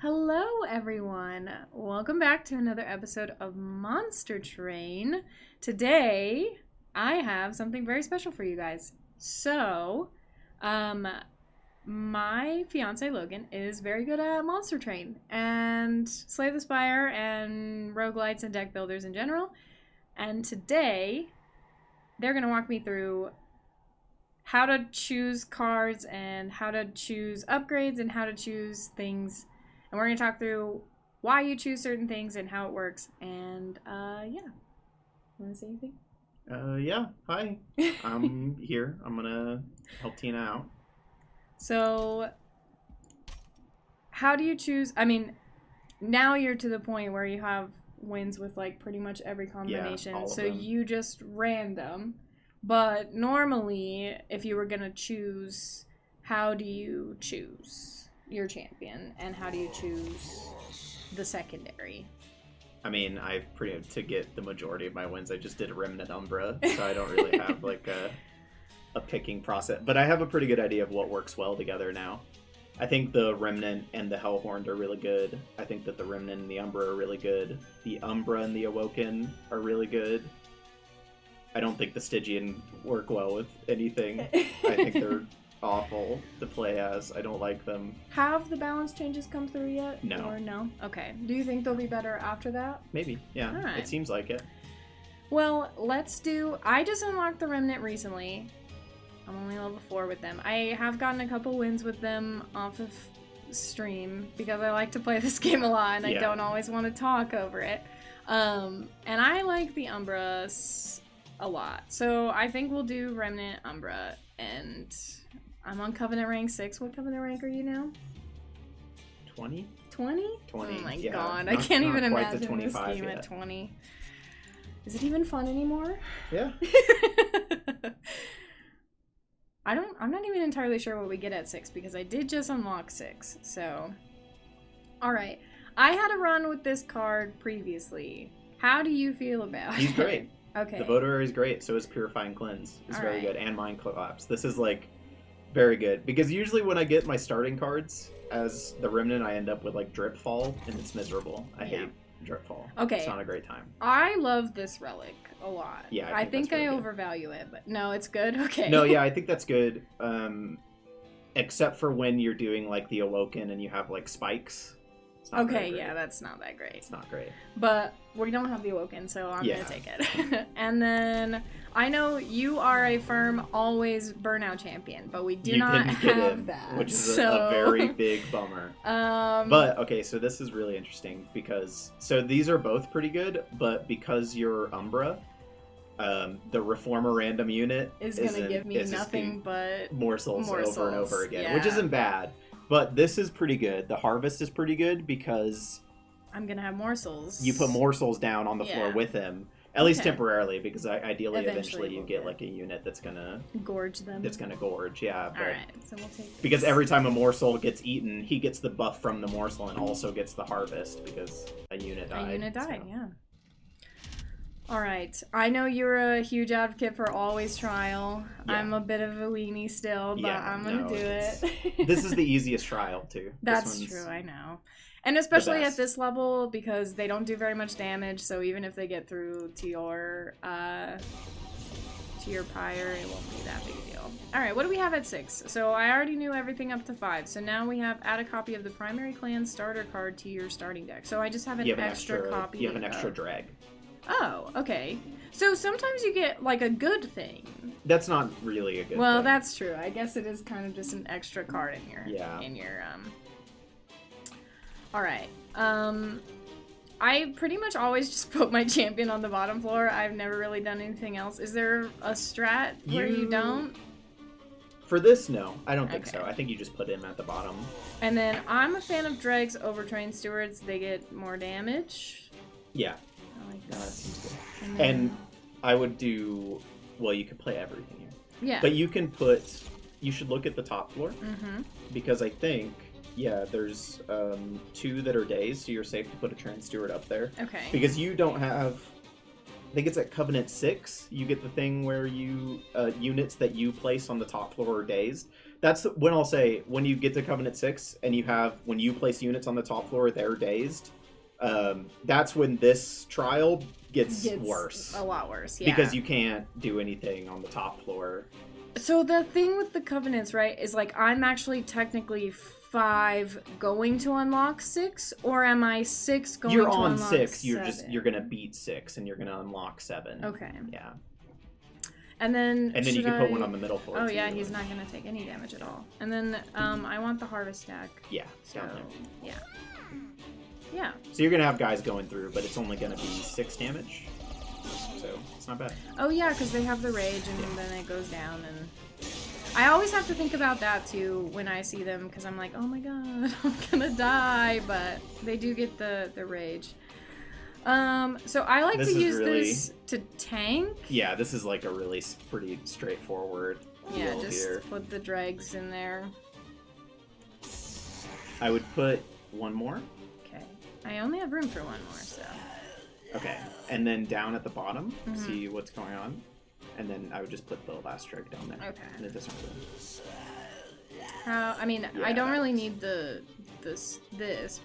Hello, everyone. Welcome back to another episode of Monster Train. Today, I have something very special for you guys. So, my fiance Logan is very good at Monster Train and Slay the Spire and roguelites and deck builders in general. And today, they're going to walk me through how to choose cards and how to choose upgrades and how to choose things. And we're going to talk through why you choose certain things and how it works. And, yeah. Want to say anything? Yeah. Hi. I'm here. I'm going to help Tina out. So, how do you choose? I mean, now you're to the point where you have wins with, like, pretty much every combination. Yeah, all of so them. you just random. But normally, if you were going to choose, how do you choose your champion, and how do you choose the secondary? I mean, to get the majority of my wins, I just did a Remnant Umbra, so I don't really have like a picking process. But I have a pretty good idea of what works well together now. I think the Remnant and the Hellhorned are really good. I think that the Remnant and the Umbra are really good. The Umbra and the Awoken are really good. I don't think the Stygian work well with anything. I think they're awful to play as. I don't like them. Have the balance changes come through yet? No. Or no? Okay. Do you think they'll be better after that? Maybe, yeah. All right. It seems like it. Well, I just unlocked the Remnant recently. I'm only level 4 with them. I have gotten a couple wins with them off of stream because I like to play this game a lot and I don't always want to talk over it. And I like the Umbras a lot. So I think we'll do Remnant Umbra, and I'm on Covenant rank 6. What Covenant rank are you now? 20? 20? 20. Oh my yeah. god, I can't even imagine this game yet. at 20. Is it even fun anymore? Yeah. I'm not even entirely sure what we get at 6 because I did just unlock 6. So, alright. I had a run with this card previously. How do you feel about it? He's great. Okay. The Voter is great, so is Purifying Cleanse. It's very Alright. good. And Mind Collapse. This is like very good. Because usually when I get my starting cards as the Remnant, I end up with like Drip Fall, and it's miserable. I hate Drip Fall. Okay. It's not a great time. I love this relic a lot. Yeah, I think that's I really good. overvalue it, but no, it's good. Okay. No, yeah, I think that's good. Except for when you're doing like the Awoken and you have like spikes. It's not very Okay, great. yeah, that's not that great. It's not great. But we don't have the Awoken, so I'm gonna take it. And then I know you are a firm always burnout champion, but we do not didn't get have him, that. which is so... a very big bummer. But okay, so this is really interesting because these are both pretty good, but because you're Umbra, the Reformer random unit is gonna give me nothing but morsels over and over again, yeah. which isn't bad. But this is pretty good. The Harvest is pretty good because I'm gonna have morsels. you put morsels down on the floor with him. At least temporarily, because ideally, eventually you get like a unit that's gonna gorge them. That's gonna gorge, yeah. But all right, so we'll take this. Because every time a morsel gets eaten, he gets the buff from the morsel and also gets the harvest because a unit died. Yeah. All right. I know you're a huge advocate for always trial. Yeah. I'm a bit of a weenie still, but I'm gonna do it. This is the easiest trial too. That's true. I know. And especially at this level, because they don't do very much damage, so even if they get through to your pyre, it won't be that big a deal. Alright, what do we have at 6? So I already knew everything up to 5, so now we have add a copy of the primary clan starter card to your starting deck. So I just have an extra copy. You have an extra drag. Oh, okay. So sometimes you get, like, a good thing. That's not really a good Well, thing. that's true. I guess it is kind of just an extra card in your... Alright. I pretty much always just put my champion on the bottom floor. I've never really done anything else. Is there a strat where you don't? For this, no. I don't think so. I think you just put him at the bottom. And then I'm a fan of Dregs over Trained Stewards. They get more damage. Yeah. I like that. that. That seems good. And I would do... Well, you could play everything here. Yeah. But you can put... You should look at the top floor. Mm-hmm. Because I think... Yeah, there's 2 that are days, so you're safe to put a Trained Steward up there. Okay. Because you don't have... I think it's at Covenant 6, you get the thing where you... units that you place on the top floor are dazed. That's when I'll say when you get to Covenant 6 and when you place units on the top floor, they're dazed. That's when this trial gets worse. A lot worse, yeah. Because you can't do anything on the top floor. So the thing with the Covenants, right, is like I'm actually technically 5 going to unlock 6, or am I 6 going to unlock 7? You're on 6. You're gonna beat 6, and you're gonna unlock 7. Okay. Yeah. And then you can put one on the middle floor. Oh too. Yeah, he's not gonna take any damage at all. And then I want the harvest stack. Yeah. So Down there. yeah. Yeah. So you're gonna have guys going through, but it's only gonna be 6 damage. So it's not bad. Oh yeah, because they have the rage, and then it goes down, and I always have to think about that too when I see them, because I'm like, oh my god, I'm gonna die, but they do get the rage. So I like to use this to tank. Yeah, this is like a really pretty straightforward Yeah, deal just here. put the dregs in there. I would put one more. Okay. I only have room for one more, so. Okay, and then down at the bottom, see what's going on. And then I would just put the last dreg down there. Okay. And it doesn't really... I don't really need this,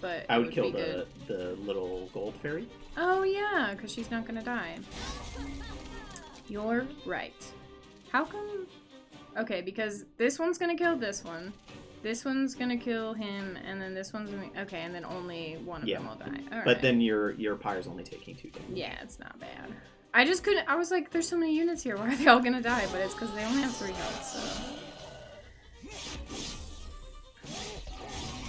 but I would it kill be good. the little gold fairy. Oh yeah, because she's not gonna die. You're right. How come? Okay, because this one's gonna kill this one. This one's gonna kill him, and then this one's gonna... Okay, and then only one of them will die. All But right. then your pyre's only taking 2 damage. Yeah, it's not bad. I just couldn't... I was like, there's so many units here. Why are they all gonna die? But it's because they only have 3 health, so...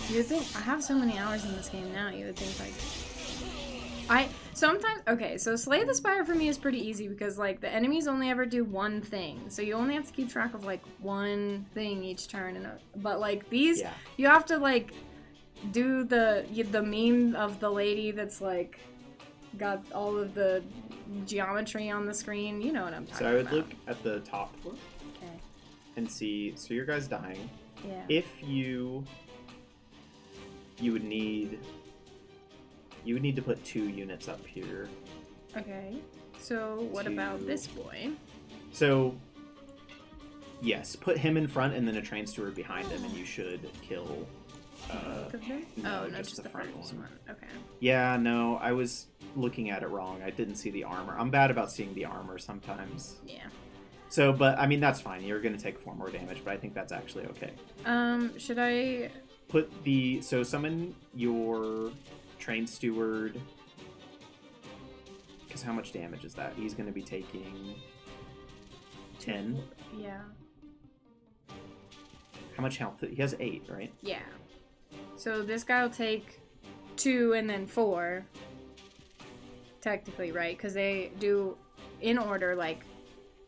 You would think... I have so many hours in this game now, you would think, like... Sometimes... Okay, so Slay the Spire for me is pretty easy because, like, the enemies only ever do one thing. So you only have to keep track of, like, one thing each turn. But, like, these... Yeah. You have to, like, do the meme of the lady that's, like... Got all of the geometry on the screen. You know what I'm talking about. So I would look at the top floor. Okay. And see... So your guy's dying. Yeah. If you would need... You would need to put 2 units up here. Okay. So what about this boy? So, yes, put him in front and then a train steward behind him, and you should kill... Both of them? no, No, just the front first one. Okay. Yeah, no, I was looking at it wrong. I didn't see the armor. I'm bad about seeing the armor sometimes. Yeah. So, but, I mean, that's fine. You're going to take 4 more damage, but I think that's actually okay. Should I... So summon your train steward... Because how much damage is that? He's going to be taking 10. Yeah. How much health? He has 8, right? Yeah. So this guy will take 2 and then 4. Technically, right? Because they do in order, like...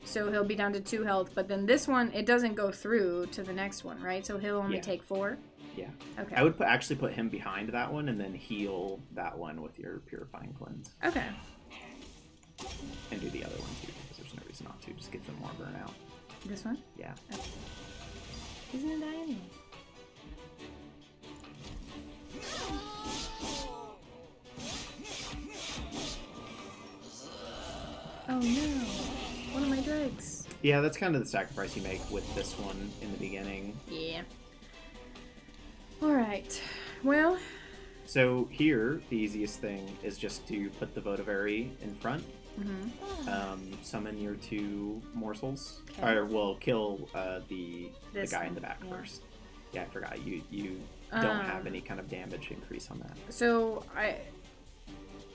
So he'll be down to 2 health, but then this one, it doesn't go through to the next one, right? So he'll only take 4? Yeah. Okay. I would actually put him behind that one and then heal that one with your Purifying Cleanse. Okay. And do the other one too, because there's no reason not to. Just get them more burnout. This one? Yeah. Okay. He's gonna die anyway. Oh no! One of my dregs. Yeah, that's kind of the sacrifice you make with this one in the beginning. Yeah. Alright. Well... So here, the easiest thing is just to put the Votavary in front. Summon your 2 morsels. Okay. Or, well, kill the guy in the back yeah. first. Yeah, I forgot. You don't have any kind of damage increase on that. So,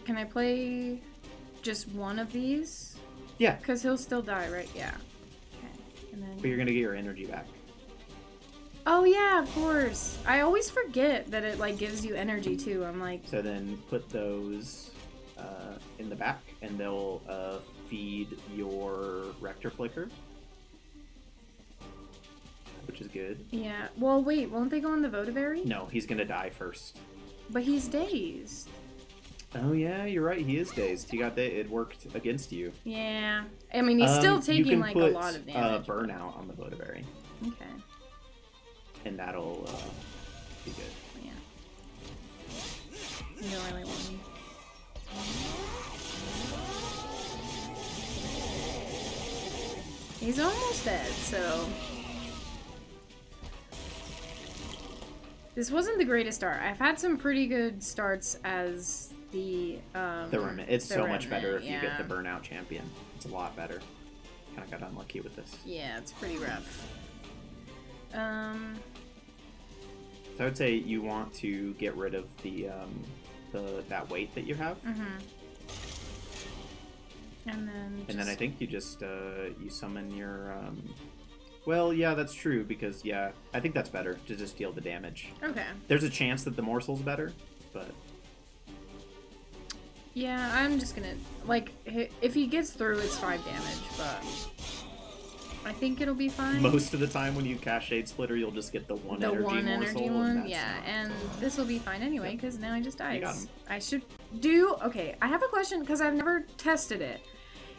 Can I play just one of these? Yeah. Because he'll still die, right? Yeah. Okay. And then... But you're going to get your energy back. Oh, yeah, of course. I always forget that it, like, gives you energy, too. I'm like... So then put those in the back, and they'll feed your Rector Flicker, which is good. Yeah. Well, wait, won't they go on the Votavary? No, he's going to die first. But he's dazed. Oh, yeah, you're right. He is dazed. It worked against you. Yeah. I mean, he's still taking, like, a lot of damage. Burnout on the Votavary. Okay. And that'll be good. Yeah. You don't really want me. He's almost dead, so... This wasn't the greatest start. I've had some pretty good starts as the Remnant. It's the so much better if Remnant, you get the yeah. Burnout Champion. It's a lot better. Kind of got unlucky with this. Yeah, it's pretty rough. So I would say you want to get rid of the that weight that you have. And then I think you just you summon your well, yeah, that's true because yeah, I think that's better to just deal the damage. Okay. There's a chance that the morsel's better, but yeah, I'm just gonna like if he gets through, it's 5 damage, but I think it'll be fine. most of the time when you cast Shade Splitter, you'll just get the one The energy one morsel, energy and one, that's yeah, not and so- this will be fine anyway because now I just You got dies. him. I should do okay. I have a question because I've never tested it.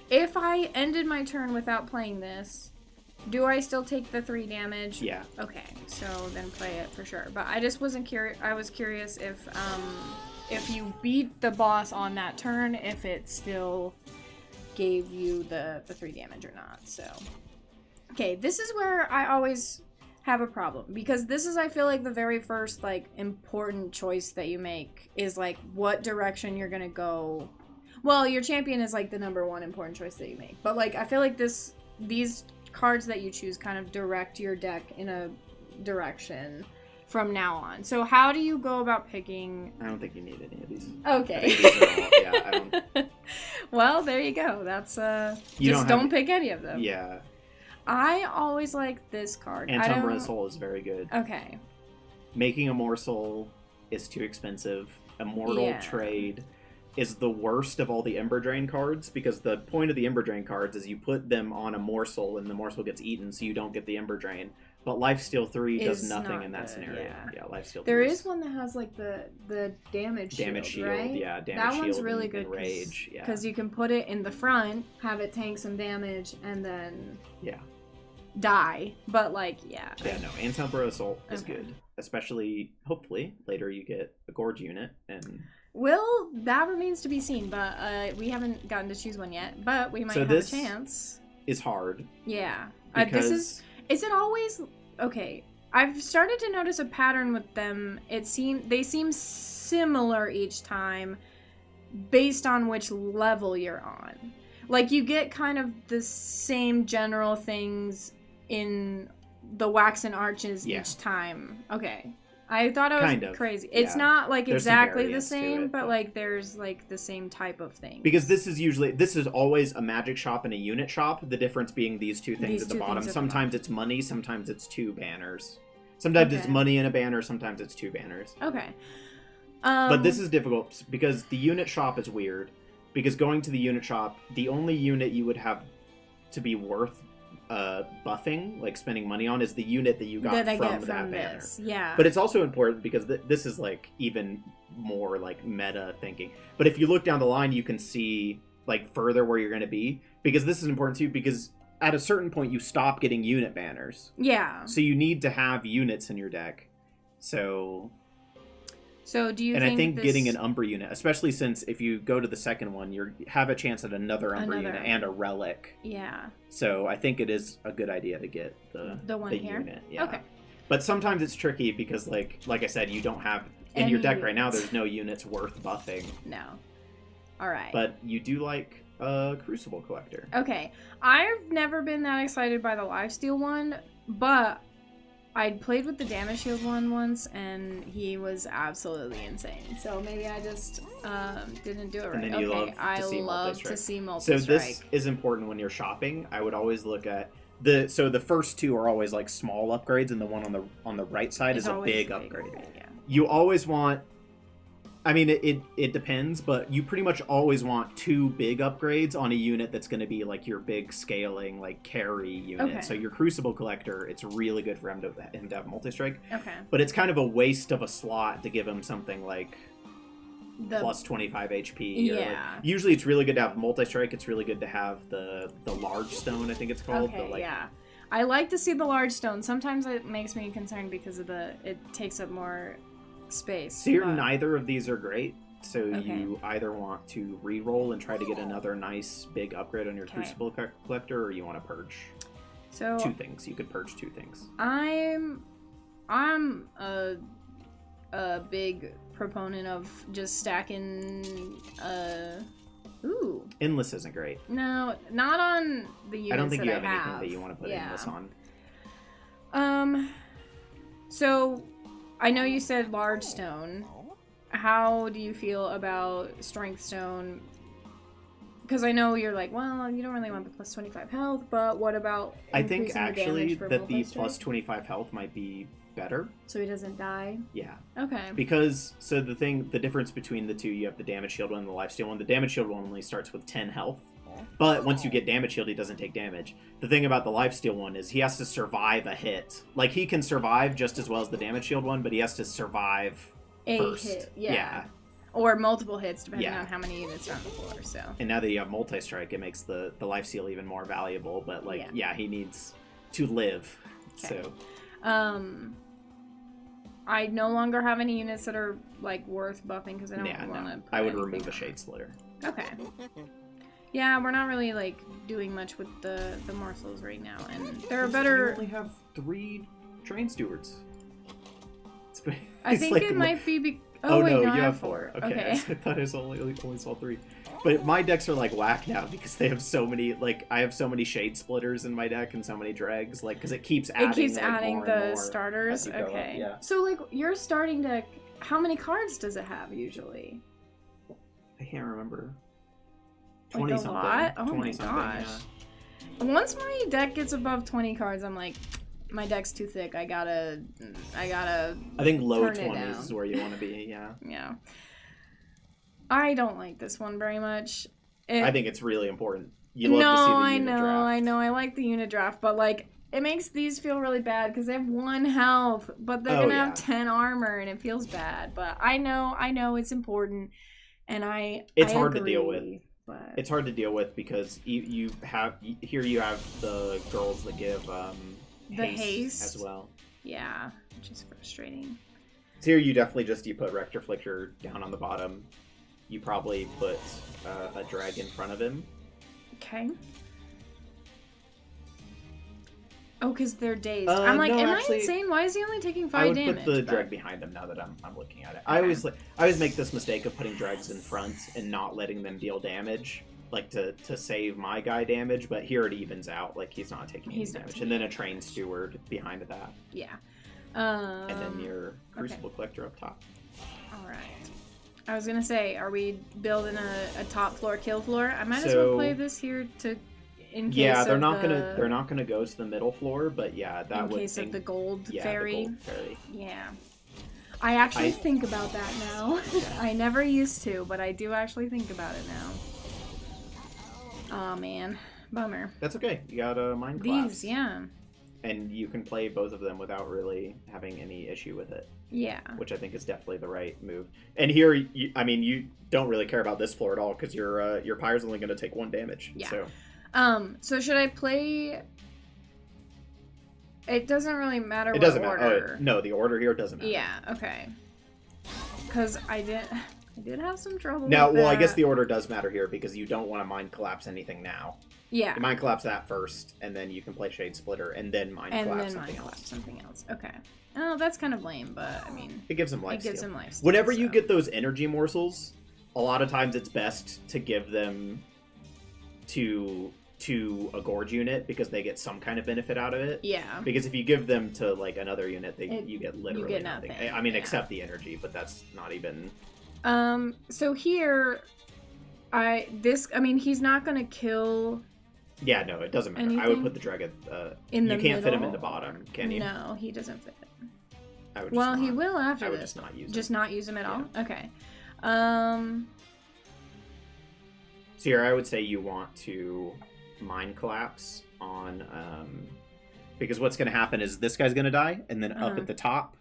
If I ended my turn without playing this, do I still take the 3 damage? Yeah. Okay, so then play it for sure. But I just wasn't curious. I was curious if you beat the boss on that turn, if it still gave you the 3 damage or not. So, okay, this is where I always have a problem because this is, I feel like, the very first like important choice that you make is like what direction you're gonna go. Well, your champion is like the number one important choice that you make, but like I feel like these cards that you choose kind of direct your deck in a direction from now on. So how do you go about picking? I don't think you need any of these. Okay. I think these are all, yeah, I don't. Well, there you go. That's You just don't pick any of them. Yeah. I always like this card. Antumbra Soul is very good. Okay. Making a morsel is too expensive. Immortal Yeah. Trade is the worst of all the Ember Drain cards because the point of the Ember Drain cards is you put them on a morsel and the morsel gets eaten so you don't get the Ember Drain. But Lifesteal 3 does Is nothing not in that good, scenario. yeah. Lifesteal 3 There is one that has like the damage shield, right? yeah, damage that one's shield really and good rage, yeah. because you can put it in the front, have it tank some damage, and then die. But like, yeah. Yeah, no, Antumbra Assault is Okay. good. Especially, hopefully, later you get a Gorge unit and... Well, that remains to be seen, but we haven't gotten to choose one yet. But we might So have a this chance. is hard. Yeah. Because... Is it always okay? I've started to notice a pattern with them. They seem similar each time based on which level you're on. Like you get kind of the same general things in the Wax and Arches each time. Okay. I thought I was Kind of, crazy. It's yeah. not like There's some exactly the variance to same, it, but but- like there's like the same type of thing. Because this is always a magic shop and a unit shop, the difference being these two things at the bottom. Sometimes it's money, sometimes it's 2 banners. Sometimes it's Okay. money and a banner, sometimes it's 2 banners. Okay. But this is difficult because the unit shop is weird. Because going to the unit shop, the only unit you would have to be worth buffing, like spending money on, is the unit that you got that I from get that from banner. this. Yeah. But it's also important because this is like even more like meta thinking. But if you look down the line, you can see like further where you're going to be, because this is important too, because at a certain point you stop getting unit banners. Yeah. So you need to have units in your deck. So do you and think I think this... getting an Umbra unit, especially since if you go to the second one, you have a chance at another Umbra unit and a relic. Yeah. So I think it is a good idea to get the one here? unit. Yeah. Okay. But sometimes it's tricky because like I said, you don't have in your deck right now. There's no units worth buffing. No. All right. But you do like Crucible Collector. Okay. I've never been that excited by the Lifesteal one, but I'd played with the Damage Shield one once, and he was absolutely insane. So maybe I just didn't do it right. And then you love to see So multi-strike. this is important when you're shopping. I would always look at the first 2 are always like small upgrades, and the one on the right side is a big upgrade. Yeah. You always want, I mean, it depends, but you pretty much always want 2 big upgrades on a unit that's going to be like your big scaling, like carry unit. Okay. So your Crucible Collector, it's really good for him to have multi-strike. Okay. But it's kind of a waste of a slot to give him something like plus 25 HP. Or Yeah. usually it's really good to have multi-strike. It's really good to have the large stone, I think it's called. Okay, the, yeah. I like to see the large stone. Sometimes it makes me concerned because of it takes up more space. So but- neither of these are great. So Okay. you either want to re-roll and try to get another nice big upgrade on your Okay. Crucible Collector, or you want to purge So 2 things. You could purge 2 things. I'm a a big proponent of just stacking. Ooh. Endless isn't great. No, not on the units I don't think you that have anything that you want to put endless on. So I know you said large stone. How do you feel about strength stone? Because I know you're like, well, you don't really want the plus 25 health, but what about I think increasing the actually damage for that the multi-strike? plus 25 health might be better. So he doesn't die? Yeah. Okay. Because, so the difference between the two, you have the damage shield one and the lifesteal one. The damage shield one only starts with 10 health. But once you get damage shield, he doesn't take damage. The thing about the lifesteal one is he has to survive a hit. Like, he can survive just as well as the damage shield one, but he has to survive first. Hit, yeah. Or multiple hits, depending Yeah. on how many units are on the floor, so. And now that you have multi-strike, it makes the lifesteal even more valuable. But, like, yeah, he needs to live. Okay. So. I no longer have any units that are, like, worth buffing, because I don't want to I would remove a Shade Splitter. Okay. Yeah, we're not really, like, doing much with the morsels right now, and there are better... You only have 3 train stewards. I think like it might be... Oh, wait, no, you have 4. Okay. I thought I only saw 3. But my decks are, like, whack now, because they have so many, like, I have so many Shade Splitters in my deck and so many dregs, like, because it keeps adding, more the and more starters? Okay. Up, yeah. So, like, your starting deck, how many cards does it have, usually? I can't remember. Like 20 a something. lot? Oh 20 my something, gosh. Yeah. Once my deck gets above 20 cards, I'm like, my deck's too thick. I gotta I think low turn it 20s down. is where you want to be, yeah. Yeah. I don't like this one very much. I think it's really important. You love to see the unit draft. I know. I like the unit draft, but, like, it makes these feel really bad because they have 1 health, but they're gonna have 10 armor, and it feels bad. But I know it's important, and it's I hard agree, to deal with. But... It's hard to deal with because you have the girls that give the haste as well. Yeah, which is frustrating. So here you definitely you put Rector Flicker down on the bottom. You probably put a drag in front of him. Okay. Oh, because they're dazed. I'm like, no, am actually, I insane? Why is he only taking 5 I would damage? put the drag behind him now that I'm looking at it. Okay. I always make this mistake of putting drags in front and not letting them deal damage, like to save my guy damage. But here it evens out, like he's not taking any damage. And then a train steward behind that. Yeah. And then your Crucible Collector up top. All right. I was gonna say, are we building a top floor kill floor? I might as well play this here to. Yeah, they're not gonna go to the middle floor, but yeah, that would. In case of the gold fairy. The gold fairy. Yeah. I actually think about that now. Yeah. I never used to, but I do actually think about it now. Oh man, bummer. That's okay. You got a Mind Collapse. These, yeah. And you can play both of them without really having any issue with it. Yeah. Which I think is definitely the right move. And here, you don't really care about this floor at all because your Pyre's only going to take 1 damage. Yeah. So should I play... It doesn't really matter what order. It doesn't matter. Oh, no, the order here doesn't matter. Yeah, okay. Because I did have some trouble now, with well, that. I guess the order does matter here because you don't want to Mind Collapse anything now. Yeah. You Mind Collapse that first, and then you can play Shade Splitter, and then Mind Collapse something else. Okay. Oh, that's kind of lame, but, I mean... It gives him life steal. It gives him life steal, Whenever you get those energy morsels, a lot of times it's best to give them to a Gorge unit because they get some kind of benefit out of it. Yeah. Because if you give them to, like, another unit, you get literally nothing. I mean, except the energy, but that's not even... So here... he's not gonna kill... Yeah, no, it doesn't matter. Anything? I would put the Dragon... in the You can't fit him middle? in the bottom, can you? No, he doesn't fit. I would he will after this. I would just not use him. Just not use him at all? Okay. So here, I would say you want to Mind Collapse on... because what's going to happen is this guy's going to die, and then up at the top,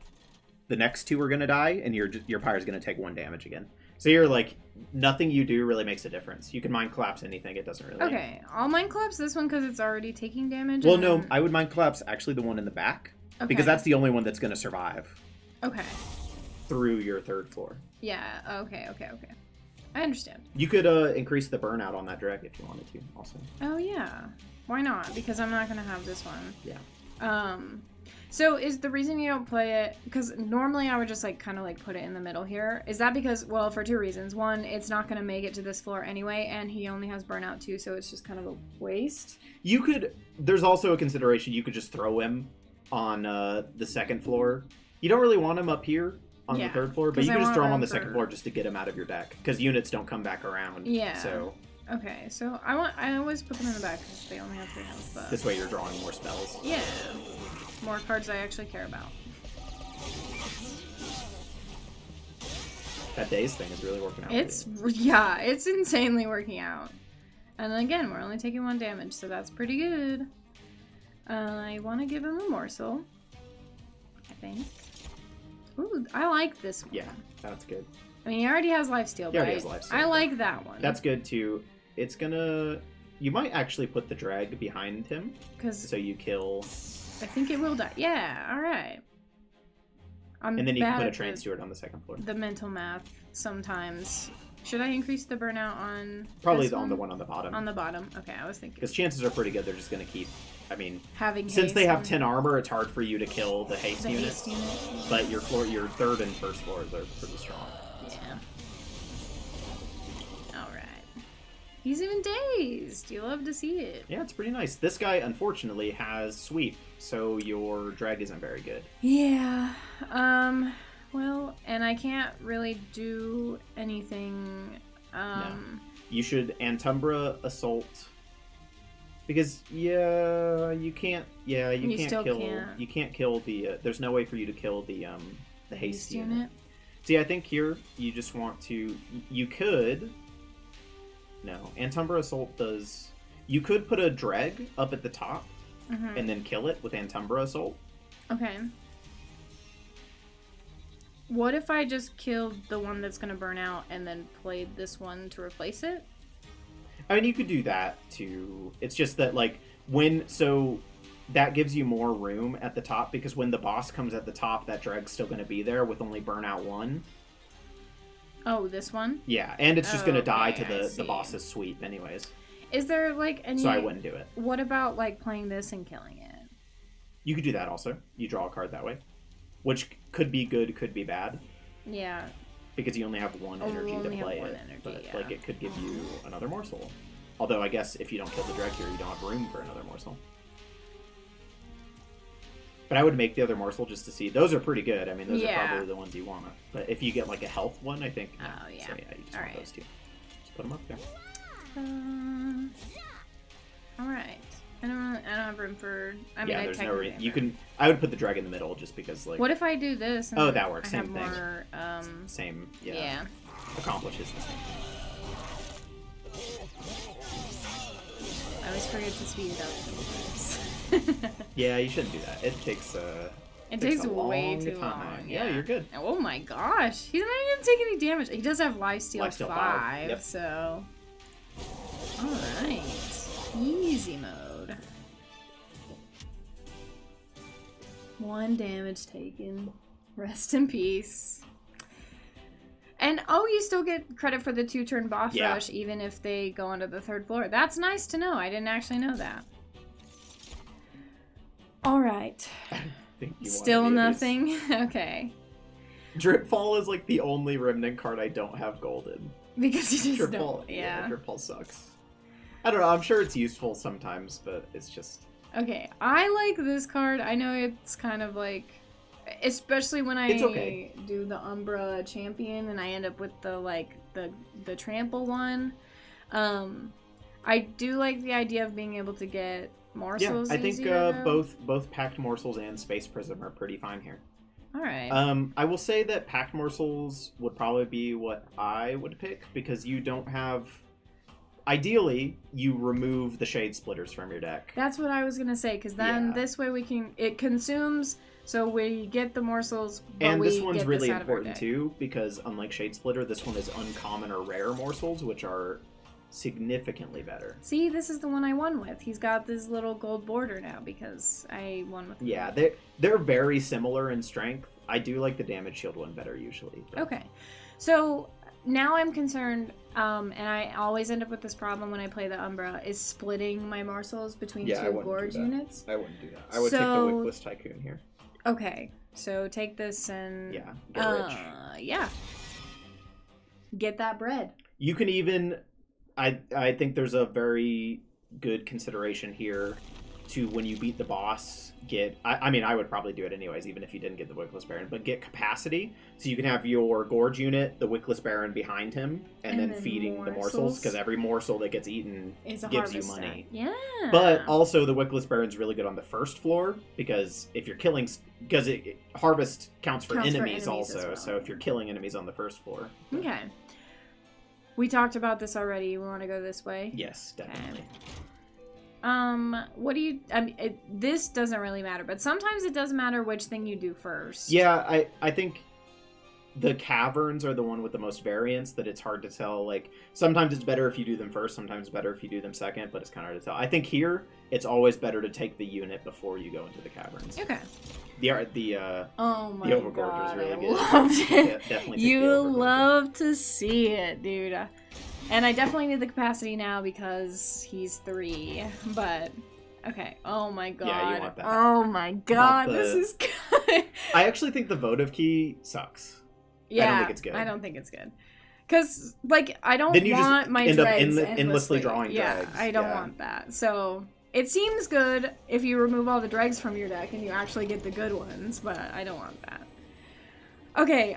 the next 2 are going to die, and your Pyre's going to take 1 damage again. So you're like, nothing you do really makes a difference. You can Mind Collapse anything, it doesn't really... Okay, I'll Mind Collapse this one because it's already taking damage. Well, no, I would Mind Collapse actually the one in the back, because that's the only one that's going to survive. Okay. Through your 3rd floor. Yeah, okay. I understand. You could increase the burnout on that drag if you wanted to, also. Oh, yeah. Why not? Because I'm not going to have this one. Yeah. So is the reason you don't play it, because normally I would just like kind of like put it in the middle here. Is that because, well, for two reasons. One, it's not going to make it to this floor anyway, and he only has burnout too, so it's just kind of a waste. You could, there's also a consideration, you could just throw him on the second floor. You don't really want him up here on the third floor, but you can just throw him on the second floor just to get him out of your deck, because units don't come back around. Yeah. So Okay, so I always put them in the back because they only have 3 health. But this way you're drawing more spells. yeah, more cards I actually care about. That daze thing is really working out. It's insanely working out. And again, we're only taking 1 damage, so that's pretty good. I want to give him a morsel, I think. Ooh, I like this one. Yeah, that's good. I mean, he already has lifesteal, but I like that one. That's good too. It's gonna... You might actually put the drag behind him, so you kill... I think it will die. Yeah, alright. And then you can put a train steward on the second floor. The mental math sometimes. Should I increase the burnout on... Probably on the one on the bottom. On the bottom. Okay, I was thinking. Because chances are pretty good they're just going to keep... I mean, having since they have 10 armor, it's hard for you to kill the haste units. But your third and first floors are pretty strong. Yeah. Alright. He's even dazed. You love to see it. Yeah, it's pretty nice. This guy, unfortunately, has sweep, so your drag isn't very good. Yeah. Well, and I can't really do anything. No. You should Antumbra Assault. Because, you can't kill the, there's no way for you to kill the haste unit. See, I think here, you just want to, you could, no, Antumbra Assault does, you could put a dreg up at the top, and then kill it with Antumbra Assault. Okay. What if I just killed the one that's going to burn out and then played this one to replace it? I mean, you could do that too. It's just that, like, so that gives you more room at the top, because when the boss comes at the top, that drag's still going to be there with only burnout 1. Oh, this one? Yeah, and it's just going to die to the boss's sweep anyways. Is there, like, any... So I wouldn't do it. What about, like, playing this and killing it? You could do that also. You draw a card that way. Which could be good, could be bad. Yeah. Because you only have 1 energy to play it. But like, it could give you another morsel. Although I guess if you don't kill the drag here, you don't have room for another morsel. But I would make the other morsel just to see. Those are pretty good. I mean, those are probably the ones you want. But if you get like a health one, I think. Oh yeah. So yeah, you just want those 2. Just put them up there. All right. I don't have room for. I mean, there's no reason. You can. I would put the drag in the middle just because, like. What if I do this? And that works. Same thing. More, same. Yeah. Accomplishes the same. I always forget to speed it up sometimes. Yeah, you shouldn't do that. It takes. It takes way too long. Yeah, you're good. Oh my gosh, he's not even taking any damage. He does have lifesteal 5, yep. So. All right. Easy mode. 1 damage taken. Rest in peace. And you still get credit for the 2-turn boss rush even if they go onto the 3rd floor. That's nice to know. I didn't actually know that. Alright. Still nothing? Okay. Dripfall is like the only Remnant card I don't have golden. Because you just don't. Yeah, Dripfall sucks. I don't know, I'm sure it's useful sometimes, but it's just... Okay, I like this card. I know it's kind of like... Especially when I do the Umbra champion and I end up with the trample one. I do like the idea of being able to get morsels. Yeah, I think both Packed Morsels and Space Prism are pretty fine here. Alright. I will say that Packed Morsels would probably be what I would pick, because you don't have... Ideally, you remove the Shade Splitters from your deck. That's what I was going to say, because then this way it consumes, so we get the morsels, but and this one's really important too, because unlike Shade Splitter, this one is uncommon or rare morsels, which are significantly better. See, this is the one I won with. He's got this little gold border now, because I won with him. Yeah, they're very similar in strength. I do like the damage shield one better usually. But... Okay. So... now I'm concerned, and I always end up with this problem when I play the Umbra, is splitting my morsels between Yeah, I two wouldn't do gorge that. units. I wouldn't do that. I would take the Wickless Tycoon here. Okay, so take this and... Yeah, get rich. Yeah. Get that bread. You can even... I think there's a very good consideration here to when you beat the boss, get... I mean, I would probably do it anyways, even if you didn't get the Wickless Baron, but get capacity, so you can have your Gorge unit, the Wickless Baron behind him, and then feeding the morsels, because every morsel that gets eaten gives you money. Yeah. But also, the Wickless Baron's really good on the first floor, because if you're killing... Because Harvest counts for enemies also, well. So if you're killing enemies on the first floor... Okay. We talked about this already. We want to go this way? Yes, definitely. Okay. What do you... I mean, this doesn't really matter, but sometimes it does matter which thing you do first. Yeah, I think the caverns are the one with the most variance, that it's hard to tell. Like, sometimes it's better if you do them first, sometimes better if you do them second, but it's kind of hard to tell. I think here, it's always better to take the unit before you go into the caverns. Okay. Oh my the Overgorger is really good. Loved it. Yeah, definitely you love to see it, dude. And I definitely need the capacity now because he's 3. But okay. Oh my god. Yeah, you want that. Oh my god. This is good. I actually think the votive key sucks. Yeah. I don't think it's good. I don't think it's good. Because, like, I don't then you want just my end dregs up endlessly drawing dregs. Yeah, I don't want that. So it seems good if you remove all the dregs from your deck and you actually get the good ones, but I don't want that. Okay,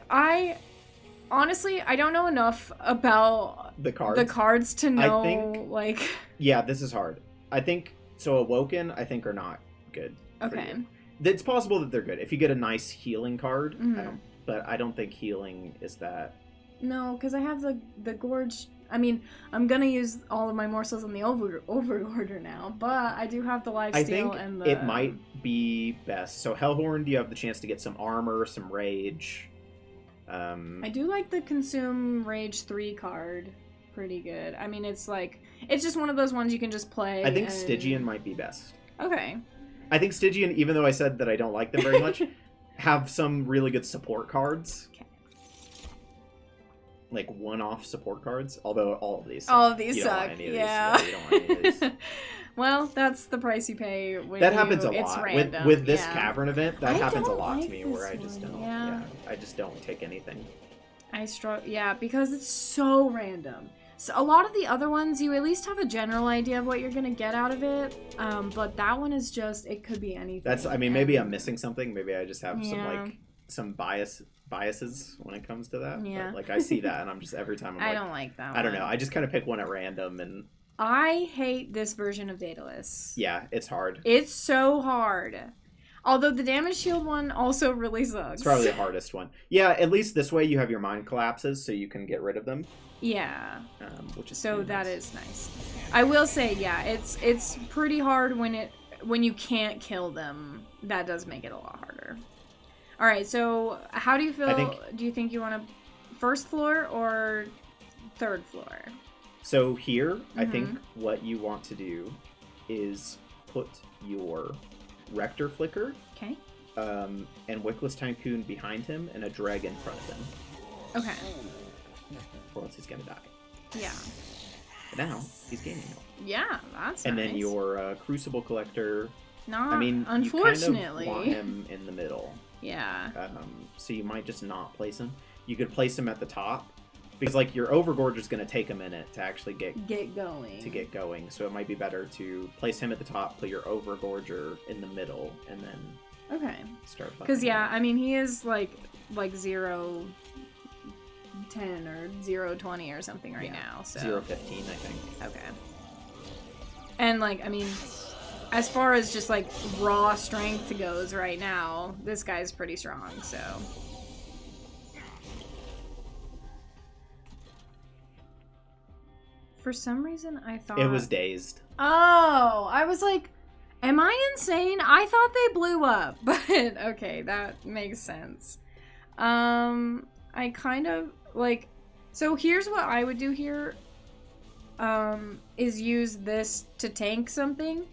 honestly, I don't know enough about the cards to know, like... Yeah, this is hard. I think... So Awoken, I think, are not good. Okay. It's possible that they're good. If you get a nice healing card, but I don't think healing is that... No, because I have the Gorge... I mean, I'm going to use all of my morsels on the Overgorger now, but I do have the Lifesteal and the... it might be best. So Hellhorn, you have the chance to get some armor, some rage... I do like the Consume Rage 3 card. Pretty good. I mean, it's like... It's just one of those ones you can just play. I think Stygian might be best. Okay. I think Stygian, even though I said that I don't like them very much, have some really good support cards. Okay. Like one-off support cards. Although all of these suck. All of these suck. Yeah. You don't want any of these. Well, that's the price you pay when that happens a lot. It's random. With this cavern event, that happens a lot to me, like where I just don't. Yeah, I just don't take anything. I struggle. Yeah, because it's so random. So a lot of the other ones, you at least have a general idea of what you're gonna get out of it. But that one is just, it could be anything. That's. I mean, maybe I'm missing something. Maybe I just have some biases when it comes to that. Yeah. But, like, I see that, and I'm just every time I don't like that. I don't know. I just kind of pick one at random and. I hate this version of Daedalus. Yeah, it's hard. It's so hard. Although the damage shield one also really sucks. It's probably the hardest one. Yeah, at least this way you have your mind collapses, so you can get rid of them. Yeah. Which is so that nice. is nice. I will say, yeah, it's pretty hard when you can't kill them. That does make it a lot harder. All right, so how do you feel? Do you think you want to first floor or third floor? So here, I think what you want to do is put your Rector Flicker and Wickless Tycoon behind him and a dreg in front of him. Okay. Or else he's going to die. Yeah. But now, he's gaining health. Yeah, that's and nice. Then your Crucible Collector... Unfortunately. You kind of want him in the middle. Yeah. So you might just not place him. You could place him at the top. Because, like, your Overgorger's going to take a minute to actually get going. So it might be better to place him at the top, put your Overgorger in the middle, and then start. Because, yeah, I mean, he is, like 0-10 or 0-20 or something now. So 0-15, I think. Okay. And, like, I mean, as far as just, like, raw strength goes right now, this guy's pretty strong, so... For some reason, I thought... It was dazed. Oh! I was like, am I insane? I thought they blew up. But, okay, that makes sense. I kind of, like... So here's what I would do here. Is use this to tank something.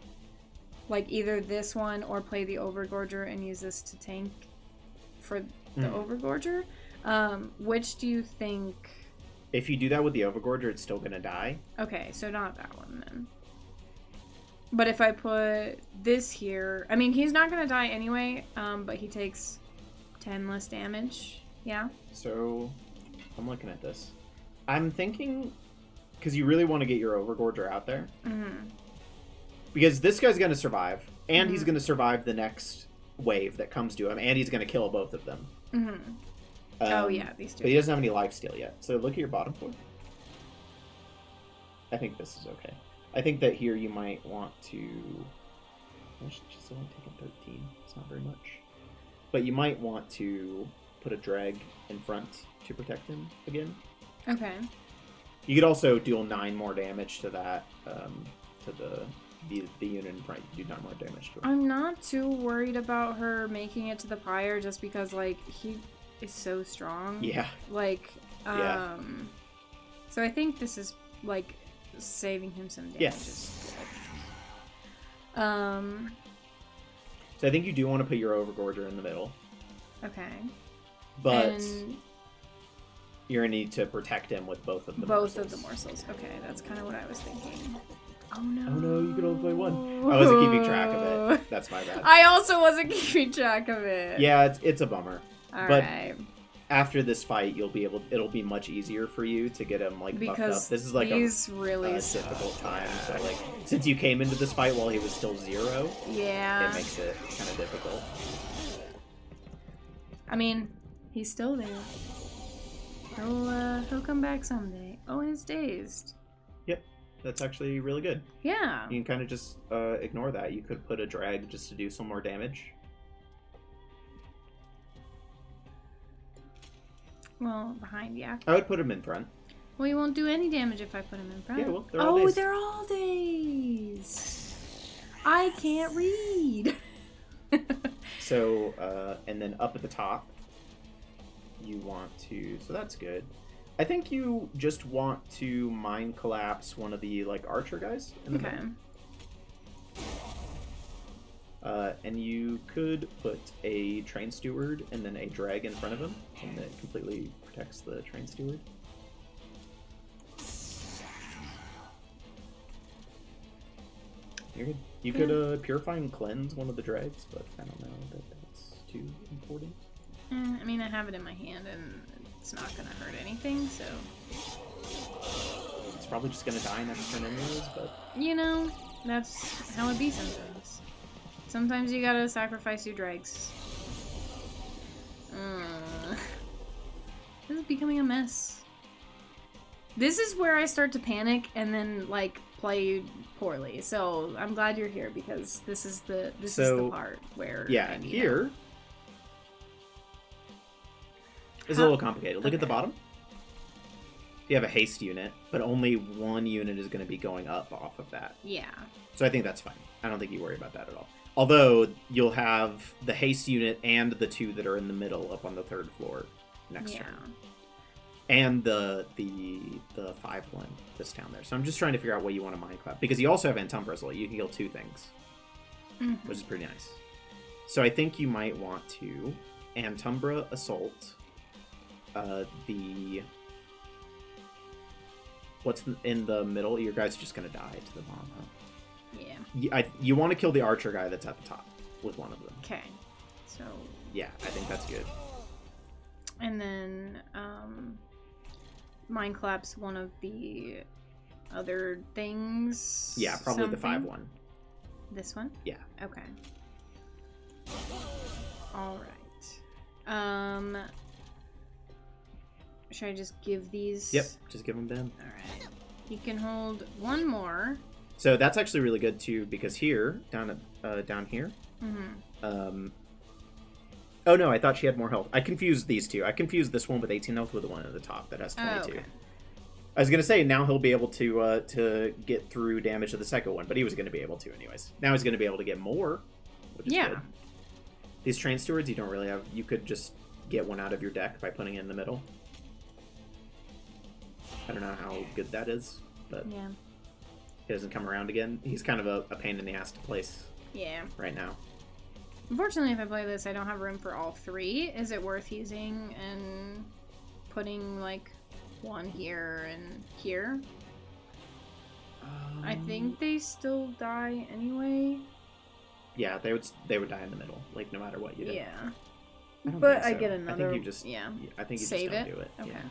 Like, either this one or play the Overgorger and use this to tank for the Overgorger. Which do you think... If you do that with the Overgorger, it's still gonna die. Okay, so not that one then. But if I put this here, I mean, he's not gonna die anyway. But he takes 10 less damage. Yeah. So, I'm looking at this. I'm thinking, because you really want to get your Overgorger out there. Mm-hmm. Because this guy's going to survive, and he's going to survive the next wave that comes to him, and he's going to kill both of them. Mm-hmm. Oh, yeah, these two. But he doesn't have any lifesteal yet. So look at your bottom floor. I think this is okay. I think that here you might want to... She's only taken 13. It's not very much. But you might want to put a drag in front to protect him again. Okay. You could also deal 9 more damage to that, to the unit in front. You do 9 more damage to him. I'm not too worried about her making it to the pyre just because, like, he is so strong. Yeah. Like, Yeah. So I think this is, like, saving him some damage. Yes. So I think you do want to put your Overgorger in the middle. Okay. But you're going to need to protect him with both of the morsels. Both of the morsels. Okay, that's kind of what I was thinking. Oh no. Oh no, you can only play one. I wasn't keeping track of it. That's my bad. I also wasn't keeping track of it. Yeah, it's a bummer. Alright. After this fight, it'll be much easier for you to get him like buffed up. This is like a really difficult time. So like, since you came into this fight while he was still 0, yeah, it makes it kind of difficult. I mean, he's still there. He'll come back someday. Oh, and he's dazed. Yep, that's actually really good. Yeah. You can kind of just ignore that. You could put a drag just to do some more damage. Well, behind, yeah. I would put him in front. Well, he won't do any damage if I put him in front. Yeah, well, they're all dazed. They're all dazed. I can't read. So, and then up at the top, you want to... So that's good. I think you just want to Mind Collapse one of the, like, archer guys in the middle. And you could put a train steward and then a drag in front of him, and that completely protects the train steward. You're good. You could purify and cleanse one of the drags, but I don't know that that's too important. I mean, I have it in my hand, and it's not going to hurt anything, so... It's probably just going to die next turn anyways, but... You know, that's how it be sometimes. Sometimes you gotta sacrifice your drags. This is becoming a mess. This is where I start to panic and then, like, play poorly. So I'm glad you're here because this is the part where yeah, here is a little complicated. Look at the bottom. You have a haste unit, but only one unit is going to be going up off of that. Yeah. So I think that's fine. I don't think you worry about that at all. Although you'll have the haste unit and the 2 that are in the middle up on the 3rd floor next turn. And the 5 one that's down there. So I'm just trying to figure out what you want to Mind Clap. Because you also have Antumbra as well. You can heal 2 things. Mm-hmm. Which is pretty nice. So I think you might want to Antumbra Assault. What's in the middle? Your guy's just going to die to the bomb, huh? Yeah. You want to kill the archer guy that's at the top with one of them. Okay. So... Yeah, I think that's good. And then, Mind Collapse one of the other things? Yeah, probably the 5 one. This one? Yeah. Okay. Alright. Should I just give these? Yep, just give them to him. Alright. He can hold 1 more. So that's actually really good too, because here, down here. Mm-hmm. Oh no, I thought she had more health. I confused these two. I confused this one with 18 health with the one at the top that has 22. Okay. I was gonna say now he'll be able to get through damage to the second one, but he was gonna be able to anyways. Now he's gonna be able to get more, which is good. These train stewards you don't really have. You could just get one out of your deck by putting it in the middle. I don't know how good that is, but yeah. He doesn't come around again. He's kind of a pain in the ass to place. Yeah. Right now. Unfortunately, if I play this, I don't have room for all 3. Is it worth using and putting, like, one here and here. I think they still die anyway. Yeah, they would die in the middle, like no matter what you did. Yeah. I don't But think I so. get another. I think you just I think you save just don't it? do it. Okay. Yeah.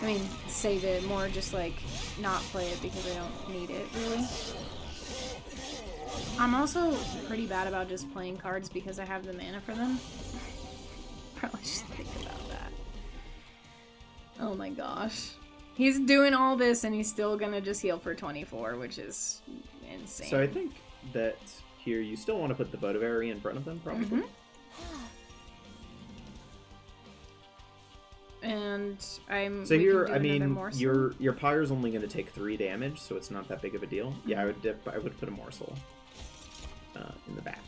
I mean, save it more, just like not play it because I don't need it really. I'm also pretty bad about just playing cards because I have the mana for them. Probably should think about that. Oh my gosh. He's doing all this and he's still gonna just heal for 24, which is insane. So I think that here you still want to put the Votivary in front of them, probably. Mm-hmm. And So here, I mean, morsel. your Pyre's only going to take 3 damage, so it's not that big of a deal. Yeah, I would put a morsel in the back.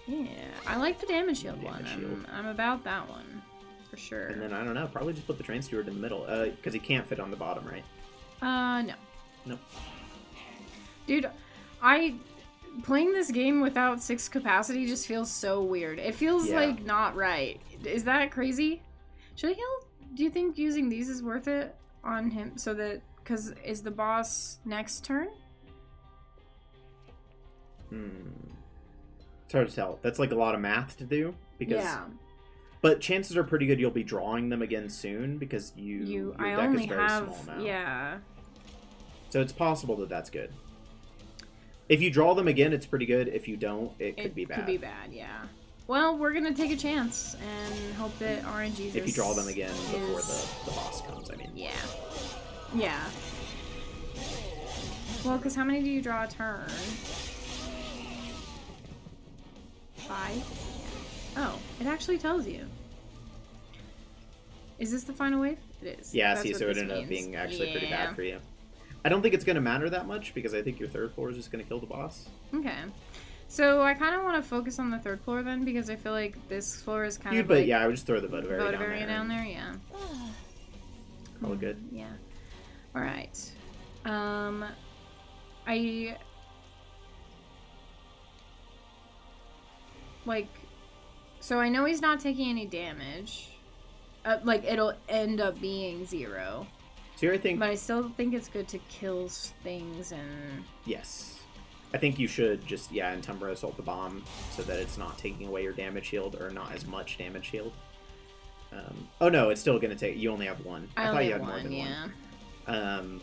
Yeah, I like the damage shield Damage one. shield. I'm about that one for sure. And then I don't know, probably just put the Train Steward in the middle, because he can't fit on the bottom, right? No. Nope. Dude, playing this game without 6 capacity just feels so weird. It feels like not right. Is that crazy? Should I heal? Do you think using these is worth it on him? So that, because is the boss next turn? It's hard to tell. That's like a lot of math to do, because. Yeah. But chances are pretty good you'll be drawing them again soon because your deck is very small now. Yeah. So it's possible that that's good. If you draw them again, it's pretty good. If you don't, it could be bad. It could be bad, yeah. Well, we're gonna take a chance and hope that RNGesus. If you draw them again before the boss comes, I mean. Yeah. Yeah. Well, because how many do you draw a turn? 5? Oh, it actually tells you. Is this the final wave? It is. Yeah, That's see, what so it this ended up means. being actually pretty Yeah. bad for you. I don't think it's going to matter that much because I think your third floor is just going to kill the boss. Okay. So I kind of want to focus on the third floor then because I feel like this floor is kind of But like yeah, I would just throw the Votivary down there, yeah. Call it good. Yeah. All right. So I know he's not taking any damage. Like it'll end up being 0. So here I think. But I still think it's good to kill things and. Yes. I think you should just, Entumbra Assault the Bomb so that it's not taking away your damage shield or not as much damage shield. Oh no, it's still going to take... You only have 1. I thought you had more than 1.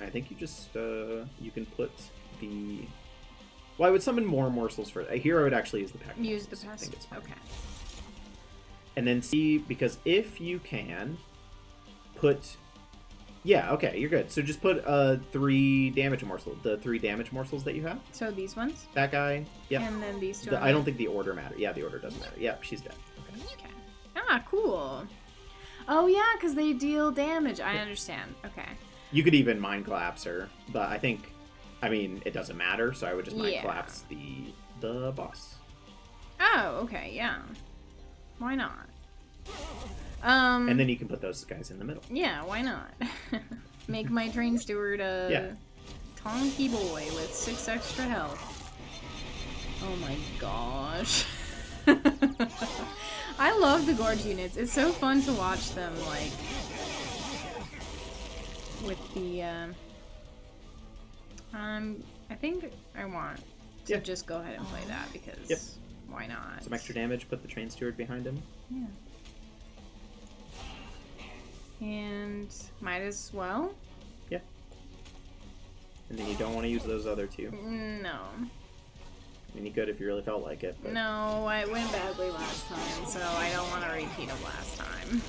I think you just... you can put the... Well, I would summon more morsels for... Here I would actually use the Peck. Use the Peck. I think it's fine. Okay. And then see, because if you can put... Yeah, okay, you're good. So just put 3 damage morsels. The 3 damage morsels that you have. So these ones? That guy. Yep. And then these 2. I don't think the order matters. Yeah, the order doesn't matter. Yep, she's dead. Okay. Ah, cool. Oh yeah, because they deal damage. I understand. Okay. You could even Mind Collapse her, but I mean, it doesn't matter, so I would just Mind Collapse the boss. Oh, okay, yeah. Why not? And then you can put those guys in the middle. Yeah, why not? Make my Train Steward a tonky boy with 6 extra health. Oh my gosh. I love the Gorge units. It's so fun to watch them, like, with the, I think I want to just go ahead and play that because why not? Some extra damage, put the Train Steward behind him. Yeah. And might as well. Yeah. And then you don't want to use those other 2. No. I mean, you could if you really felt like it. But... No, I went badly last time, so I don't want to repeat of last time.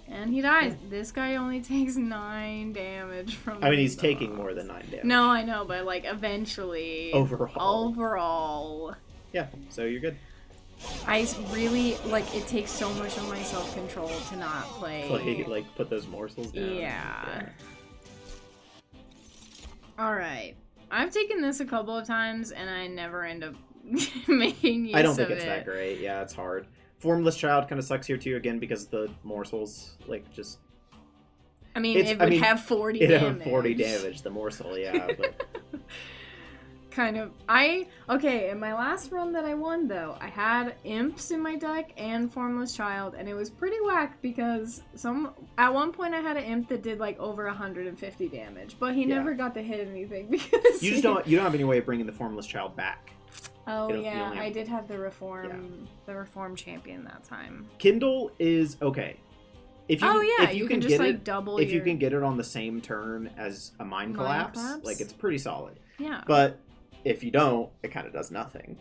And he dies. This guy only takes 9 damage from I mean, he's taking more than 9 damage. No, I know, but, like, eventually... Overall. Yeah, so you're good. I really, like, it takes so much of my self-control to not play... Like, put those morsels down. Yeah. Alright. I've taken this a couple of times, and I never end up making use of it. I don't think it's that great. Yeah, it's hard. Formless Child kind of sucks here, too, again, because the morsels, like, just... I mean, it would have 40 damage. It would have 40 damage, the morsel, yeah, but... kind of... Okay, in my last run that I won, though, I had Imps in my deck and Formless Child, and it was pretty whack because at one point I had an Imp that did, like, over 150 damage, but he never got to hit anything because... You don't have any way of bringing the Formless Child back. Oh, yeah, I did have the Reform champion that time. Kindle is okay. If you can just, like, double If you can get it on the same turn as a Mind Collapse, like, it's pretty solid. Yeah. But if you don't, it kind of does nothing.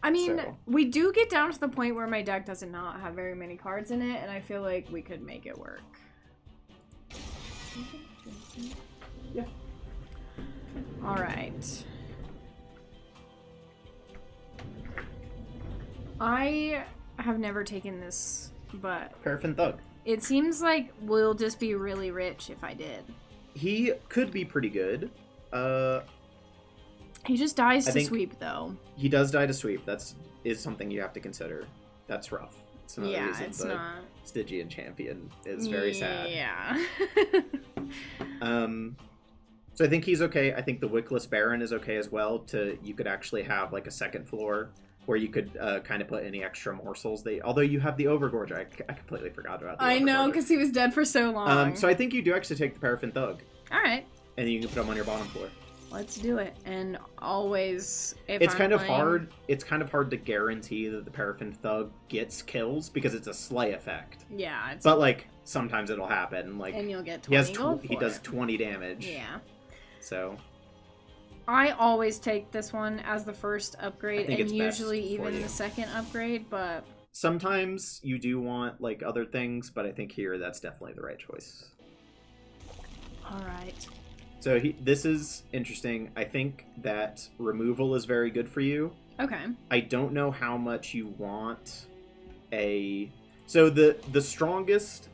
I mean, we do get down to the point where my deck does not have very many cards in it, and I feel like we could make it work. Yeah. Alright. I have never taken this, but... Paraffin Thug. It seems like we'll just be really rich if I did. He could be pretty good. He just dies to sweep, though. He does die to sweep. Is something you have to consider. That's rough. It's another reason it's not. Stygian champion is very sad. Yeah. So I think he's okay. I think the Wickless Baron is okay as well. You could actually have like a second floor where you could kind of put any extra morsels. Although you have the Overgorge. I completely forgot about the Overgorge. I know, because he was dead for so long. So I think you do actually take the Paraffin Thug. Alright. And you can put him on your bottom floor. Let's do it. And always, it's kind of hard to guarantee that the Paraffin Thug gets kills because it's a slay effect. Yeah. But like sometimes it'll happen. Like, and you'll get 20 gold for he does 20 damage. Yeah. So I always take this one as the first upgrade, and usually even the second upgrade, but sometimes you do want like other things, but I think here that's definitely the right choice. Alright. So this is interesting. I think that removal is very good for you. Okay. I don't know how much you want a... So the strongest...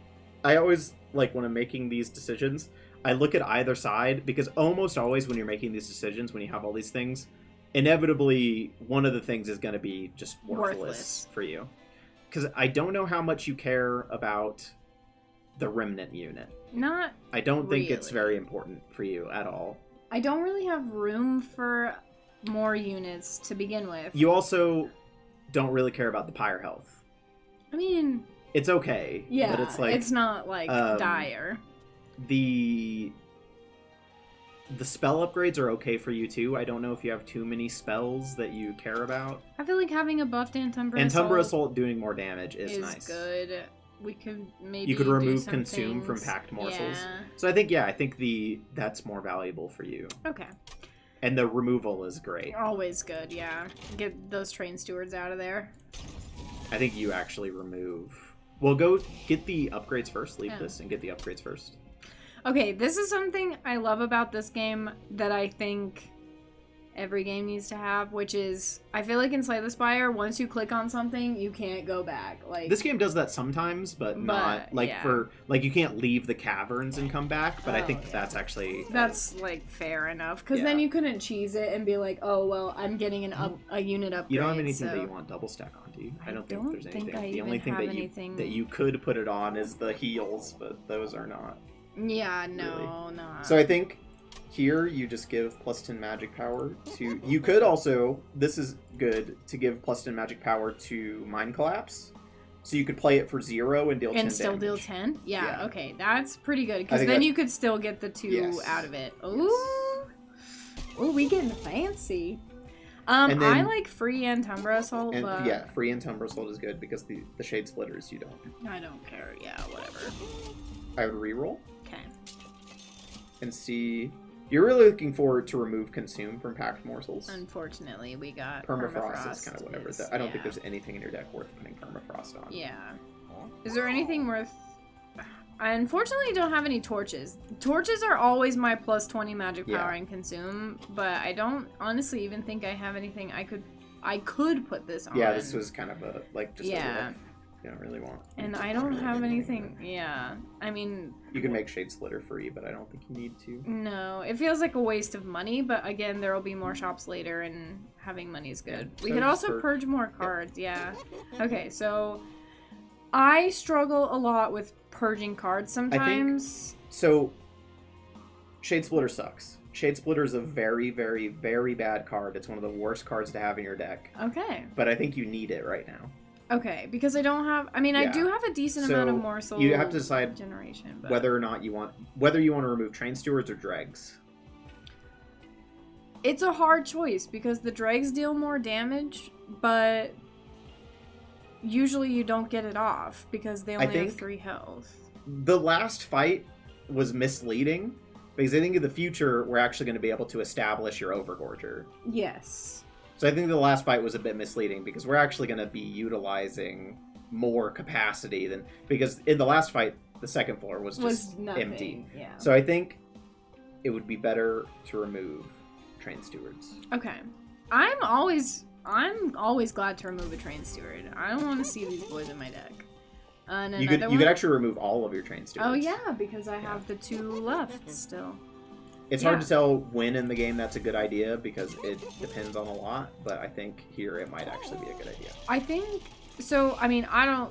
I always, like, when I'm making these decisions, I look at either side, because almost always when you're making these decisions, when you have all these things, inevitably one of the things is going to be just worthless for you. Because I don't know how much you care about the Remnant unit. I don't think it's very important for you at all. I don't really have room for more units to begin with. You also don't really care about the Pyre health. I mean... It's okay. Yeah, but it's like... It's not, like, dire. The spell upgrades are okay for you, too. I don't know if you have too many spells that you care about. I feel like having a buffed Antumbra Assault doing more damage is nice. Is good. We could maybe You could remove do Consume from packed morsels. Yeah. So I think that's more valuable for you. Okay. And the removal is great. Always good, yeah. Get those train stewards out of there. I think you actually remove... Well, go get the upgrades first. Leave this and get the upgrades first. Okay, this is something I love about this game that I think every game needs to have, which is, I feel like in Slay the Spire, once you click on something, you can't go back. Like this game does that sometimes, but not like you can't leave the caverns and come back. But I think that's actually like fair enough, because then you couldn't cheese it and be like, oh well, I'm getting a unit upgrade. You don't have anything that you want double stack on, do you? I don't think there's anything. The only thing that you could put it on is the heals, but those are not. Yeah, no, not. So I think. Here, you just give plus 10 magic power to... You could also, this is good, to give plus 10 magic power to Mind Collapse. So you could play it for 0 and deal 10 damage. And still deal 10? Yeah, okay. That's pretty good. Because then you could still get the 2 out of it. Ooh. Yes. Ooh, we getting fancy. And then, I like free Antumbra Assault, but... Yeah, free Antumbra Assault is good because the Shade Splitters, you don't. I don't care. Yeah, whatever. I would reroll. Okay. And see... You're really looking forward to remove Consume from packed morsels. Unfortunately, we got Permafrost is kind of whatever. I don't think there's anything in your deck worth putting Permafrost on. Yeah. Is there anything worth... I unfortunately don't have any torches. Torches are always my plus 20 magic power and Consume, but I don't honestly even think I have anything I could put this on. Yeah, this was kind of a, like, just a rough. You don't really want. And I don't have anything. Yeah. I mean... You can make Shade Splitter free, but I don't think you need to. No. It feels like a waste of money, but again, there will be more shops later, and having money is good. Yeah, we could also purge more cards, yeah. Okay, so... I struggle a lot with purging cards sometimes. So, Shade Splitter sucks. Shade Splitter is a very, very, very bad card. It's one of the worst cards to have in your deck. Okay. But I think you need it right now. Okay, because I don't have... I mean, I do have a decent amount of morsel you have to decide generation, but... whether or not you want... Whether you want to remove Train Stewards or Dregs. It's a hard choice, because the Dregs deal more damage, but... Usually you don't get it off, because they only have 3 health. The last fight was misleading, because I think in the future, we're actually going to be able to establish your Overgorger. Yes. So I think the last fight was a bit misleading, because we're actually going to be utilizing more capacity than... Because in the last fight, the second floor was just empty. Yeah. So I think it would be better to remove Train Stewards. Okay. I'm always glad to remove a Train Steward. I don't want to see these boys in my deck. You could actually remove all of your Train Stewards. Oh yeah, because I have the 2 left still. It's hard to tell when in the game that's a good idea, because it depends on a lot, but I think here it might actually be a good idea. I think, so, I mean, I'm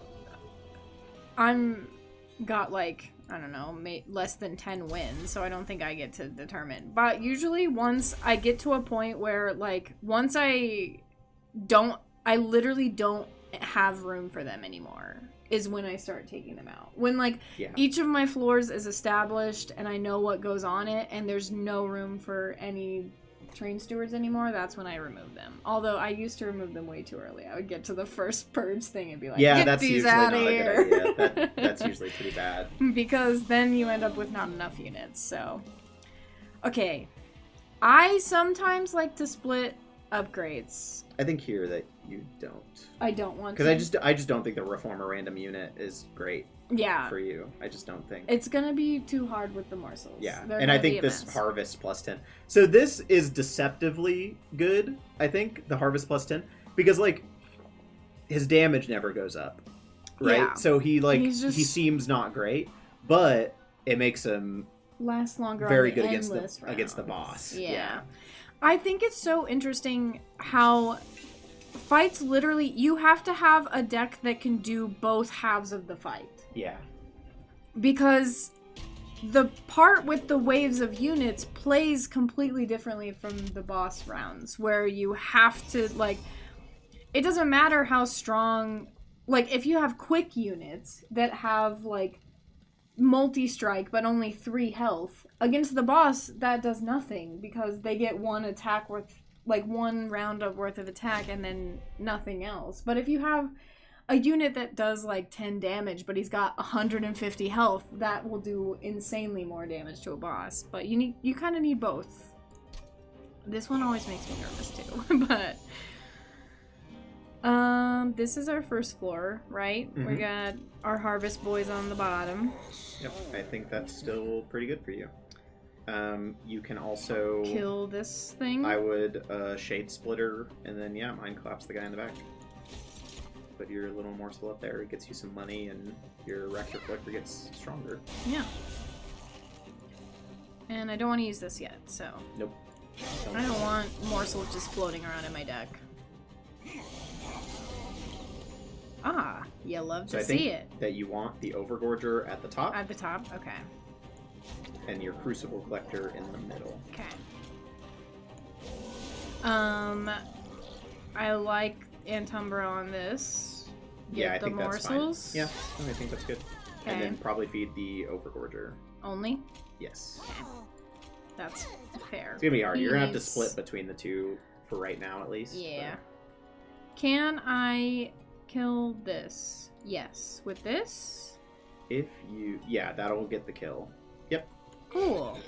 got like, I don't know, less than 10 wins, so I don't think I get to determine. But usually once I get to a point where, like, once I literally don't have room for them anymore, is when I start taking them out. When, like, each of my floors is established and I know what goes on it and there's no room for any Train Stewards anymore, that's when I remove them. Although I used to remove them way too early. I would get to the first purge thing and be like, get these out of here. A good idea. That's usually pretty bad. Because then you end up with not enough units, so. Okay. I sometimes like to split upgrades. I think here that you don't. I don't want to. Because I just don't think the Reformer random unit is great. Yeah. For you. I just don't think. It's gonna be too hard with the morsels. Yeah. And I think this Harvest plus 10. So this is deceptively good, I think, the Harvest plus 10. Because, like, his damage never goes up. Right? Yeah. So he seems not great, but it makes him last longer very on good against the boss. Yeah. I think it's so interesting how fights literally, you have to have a deck that can do both halves of the fight. Yeah. Because the part with the waves of units plays completely differently from the boss rounds, where you have to, like, it doesn't matter how strong, like, if you have quick units that have, like, multi-strike but only 3 health, against the boss that does nothing, because they get 1 attack worth, like, 1 round of worth of attack and then nothing else. But if you have a unit that does like 10 damage but he's got 150 health, that will do insanely more damage to a boss. But you kind of need both. This one always makes me nervous too. But this is our first floor, right? Mm-hmm. We got our harvest boys on the bottom. Yep, I think that's still pretty good for you. You can also kill this thing. I would Shade Splitter, and then Mind Collapse the guy in the back. Put your little morsel up there, it gets you some money, and your Rector Flicker gets stronger. Yeah. And I don't want to use this yet, so. Nope. I don't want morsels just floating around in my deck. Ah, you love to see it. That you want the Overgorger at the top. At the top, okay. And your Crucible Collector in the middle. Okay. I like Antumbra on this. Get I think morsels. that's fine. Yeah, I think that's good. Okay. And then probably feed the Overgorger. Only? Yes. Okay. That's fair. It's gonna be hard. You're gonna have to split between the two for right now, at least. Yeah. But... Can I kill this? Yes. With this? If you... Yeah, that'll get the kill. Yep. Cool.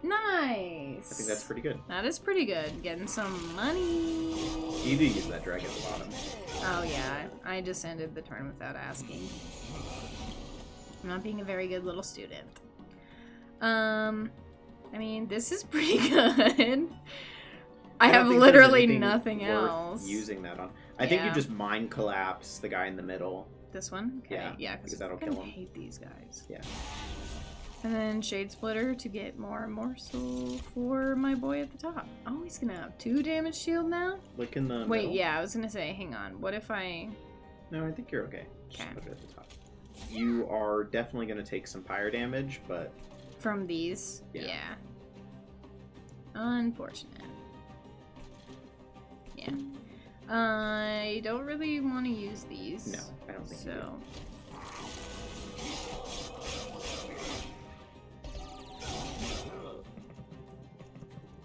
Nice. I think that's pretty good. That is pretty good. Getting some money. You do use that drag at the bottom. Oh yeah, I just ended the turn without asking. I'm not being a very good little student. I mean, this is pretty good. I have literally nothing else. Using that on. I think you just Mind Collapse the guy in the middle. This one? Okay. Yeah, because that'll kill him. I hate these guys. Yeah. And then Shade Splitter to get more morsel for my boy at the top. Oh, he's gonna have 2 damage shield now? Look in the Wait, middle. yeah, I was gonna say, hang on. What if I... No, I think you're okay. Just put it at the top. You are definitely gonna take some pyre damage, but... From these? Yeah. Unfortunate. Yeah. I don't really want to use these. No, I don't think so.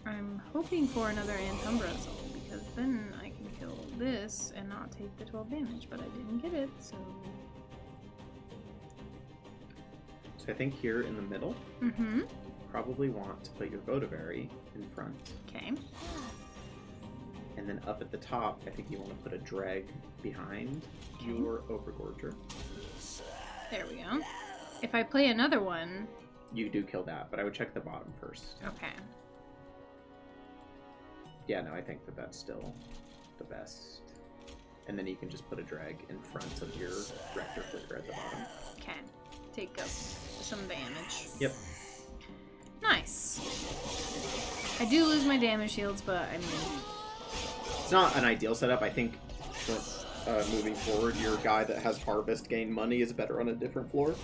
I'm hoping for another Antumbra Soul, because then I can kill this and not take the 12 damage, but I didn't get it, so... So I think here in the middle, probably want to put your Votivari in front. Okay. And then up at the top, I think you want to put a Dreg behind your Overgorger. There we go. If I play another one... You do kill that, but I would check the bottom first. Okay. Yeah, no, I think that that's still the best. And then you can just put a Drag in front of your Rector Flicker at the bottom. Okay. Take up some damage. Yep. Nice. I do lose my damage shields, but I mean... It's not an ideal setup. I think moving forward, your guy that has Harvest gain money is better on a different floor.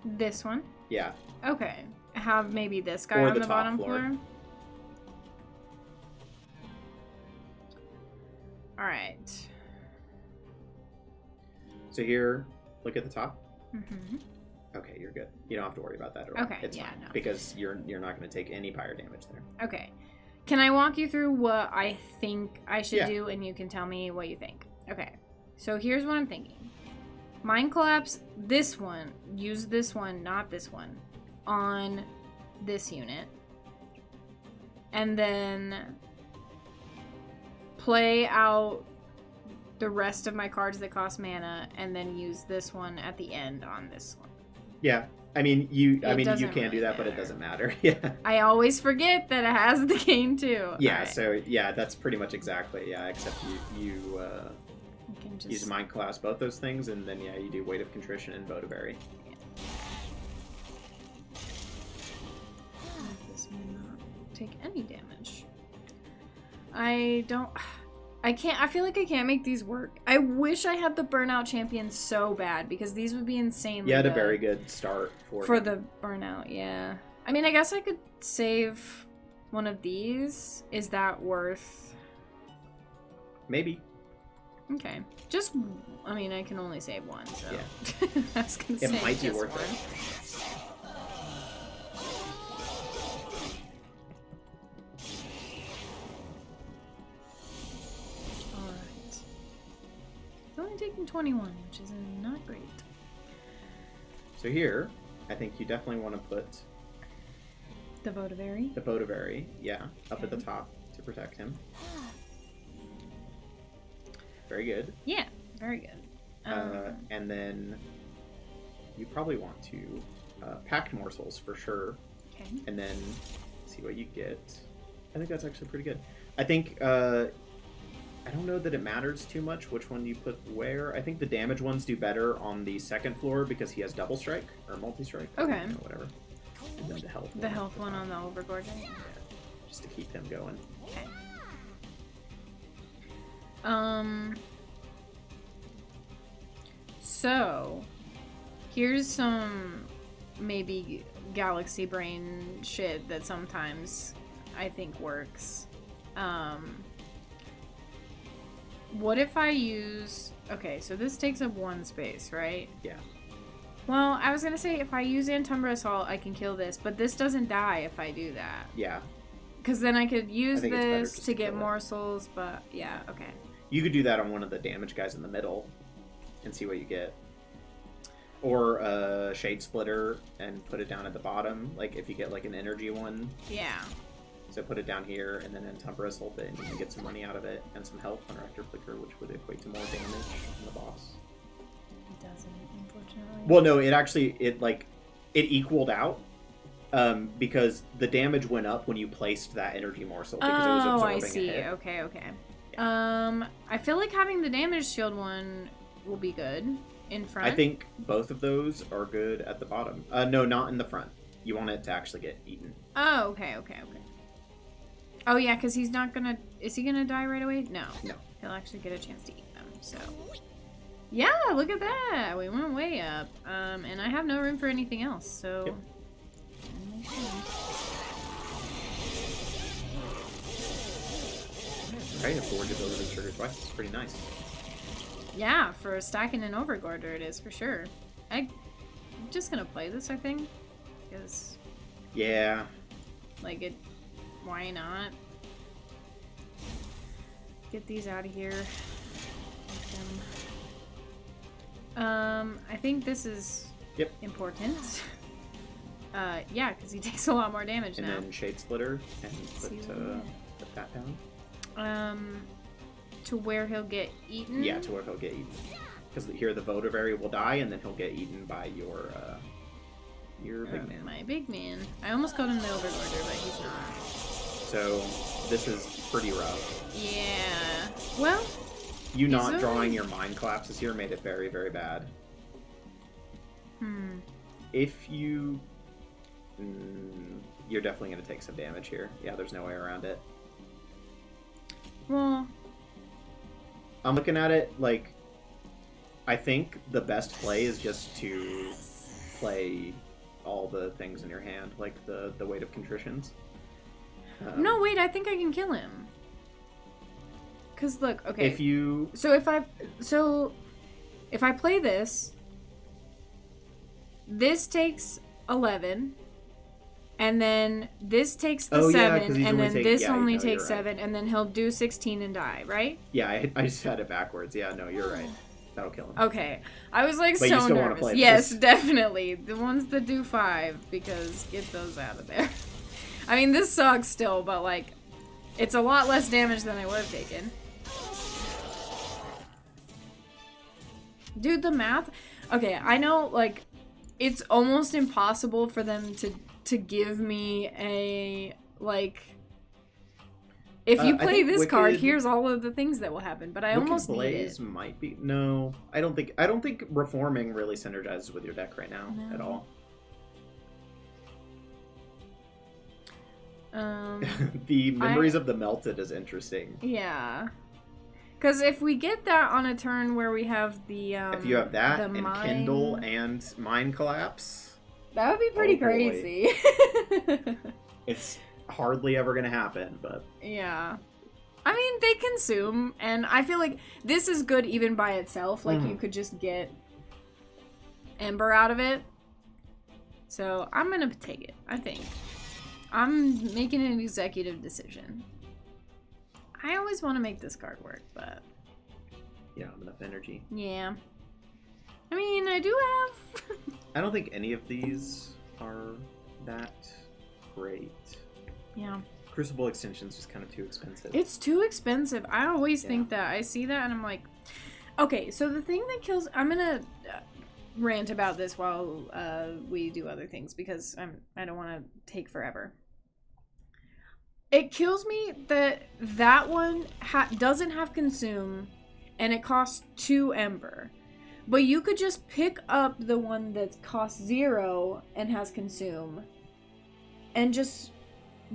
This one? Yeah. Okay. Have maybe this guy or on the top bottom floor. Alright. So here, look at the top. Mm-hmm. Okay, you're good. You don't have to worry about that. Okay, it's yeah, fine, no. because you're not going to take any fire damage there. Okay. Can I walk you through what I think I should Yeah. do, and you can tell me what you think? Okay. So here's what I'm thinking. Mind Collapse this one, use this one, not this one, on this unit. And then play out the rest of my cards that cost mana, and then use this one at the end on this one. Yeah. I mean, you can really do that, but it doesn't matter. Yeah. I always forget that it has the gain too. Yeah, Alright. so yeah, that's pretty much exactly, yeah, except you can just... use Mind Collapse both those things, and then yeah, you do Weight of Contrition and Votivari. This may not take any damage. I feel like I can't make these work. I wish I had the Burnout Champion so bad, because these would be insanely You had a good very good start for him. the Burnout, yeah. I mean, I guess I could save one of these. Is that worth... Maybe. Okay. Just, I mean, I can only save one, so... Yeah. I was gonna It say might be just worth one. it. Only taking 21, which is not great. So here, I think you definitely want to put The Votivari? the Votivari, yeah, up at the top to protect him. Very good. Yeah, very good. And then you probably want to pack morsels for sure, Okay. and then see what you get. I think that's actually pretty good. I think I don't know that it matters too much which one you put where. I think the damage ones do better on the second floor because he has double strike or multi-strike. Okay. Whatever. And then the health. The health one on the Overgorger? Yeah, just to keep him going. Okay. So, here's some maybe galaxy brain shit that sometimes I think works. What if I use... Okay, so this takes up one space, right? Yeah. Well, I was gonna say if I use Antumbra Assault, I can kill this, but this doesn't die if I do that. Yeah. Because then I could use think it's better this just to to get kill more it. souls, but yeah, okay. You could do that on one of the damage guys in the middle and see what you get. Or a Shade Splitter and put it down at the bottom. Like if you get like an energy one. Yeah. So put it down here and then Antumbra Assault it and you can get some money out of it and some health on Rector Flicker, which would equate to more damage on the boss. It doesn't, unfortunately. Well, no, it equaled out. Because the damage went up when you placed that energy morsel because it was absorbing I see. a hit. Okay, okay. I feel like having the damage shield one will be good in front. I think both of those are good at the bottom. No, not in the front. You want it to actually get eaten. Oh, okay. Oh, yeah, because he's not gonna... Is he gonna die right away? No. No. He'll actually get a chance to eat them, so... Yeah, look at that! We went way up. And I have no room for anything else, so... Yep. Right, a 4 debility trigger twice. It's pretty nice. Yeah, for stacking an Overgorder it is, for sure. I'm just gonna play this, I think. Because, Yeah. like, why not? Get these out of here. I think this is important. Yeah, because he takes a lot more damage and now. And then Shade Splitter and put that down. To where he'll get eaten? Yeah, to where he'll get eaten. Because here the Votivary will die, and then he'll get eaten by your big man. My big man. I almost called him the Overlorder, but he's not. So, this is pretty rough. Yeah. Well... You not drawing your Mind Collapses here made it very, very bad. If you... you're definitely going to take some damage here. Yeah, there's no way around it. Well... I'm looking at it, like... I think the best play is just to play all the things in your hand, like the Weight of Contritions. No, wait, I think I can kill him. Cause look, okay. If you... So if I play this, this takes 11, and then this takes the 7, and then this only takes 7, and then he'll do 16 and die, right? Yeah, I just had it backwards. Yeah, no, you're right. That'll kill him. Okay. I was like but so you still nervous. Play yes, this. definitely. The ones that do 5, because get those out of there. I mean, this sucks still, but like, it's a lot less damage than I would have taken. Dude, the math... Okay, I know, like, it's almost impossible for them to give me a, like... If you play this card, here's all of the things that will happen, but I almost need Blaze it. might be... No, I don't think Reforming really synergizes with your deck right now at all. The Memories of the Melted is interesting. Yeah. Because if we get that on a turn where we have the if you have that and Kindle and Mind Collapse, that would be pretty crazy. It's hardly ever gonna happen, but yeah. I mean, they consume, and I feel like this is good even by itself. Like, you could just get Ember out of it. So, I'm gonna take it, I think. I'm making an executive decision. I always want to make this card work, but... You don't have enough energy. Yeah. I mean, I do have... I don't think any of these are that great. Yeah. Crucible Extension's just kind of too expensive. It's too expensive. I always think that. I see that and I'm like... Okay, so the thing that kills... I'm gonna rant about this while we do other things, because I don't want to take forever. It kills me that that one doesn't have Consume, and it costs 2 Ember. But you could just pick up the one that costs 0 and has Consume, and just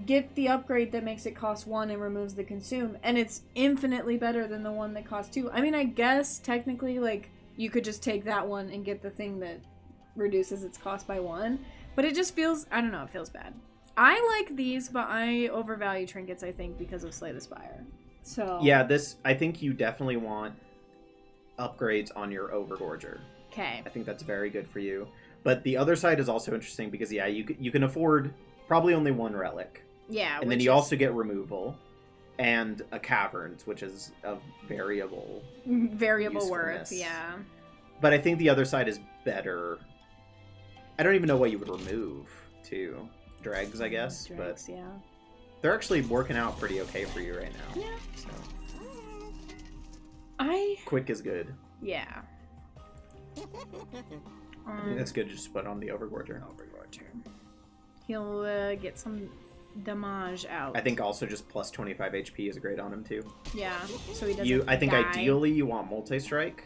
get the upgrade that makes it cost 1 and removes the Consume, and it's infinitely better than the one that costs 2. I mean, I guess, technically, like, you could just take that one and get the thing that reduces its cost by 1, but it just feels, I don't know, it feels bad. I like these, but I overvalue trinkets, I think, because of Slay the Spire. So yeah, I think you definitely want upgrades on your Overgorger. Okay. I think that's very good for you. But the other side is also interesting because, yeah, you can afford probably only 1 relic. Yeah. And then you also get removal and a Caverns, which is a variable worth, yeah. But I think the other side is better. I don't even know what you would remove, too. Dregs, I guess, but yeah. They're actually working out pretty okay for you right now. Yeah. So. Quick is good. Yeah. I think that's good just to put on the Overgorger. He'll get some damage out. I think also just plus 25 HP is great on him too. Yeah, so he doesn't I think die. Ideally you want multi-strike.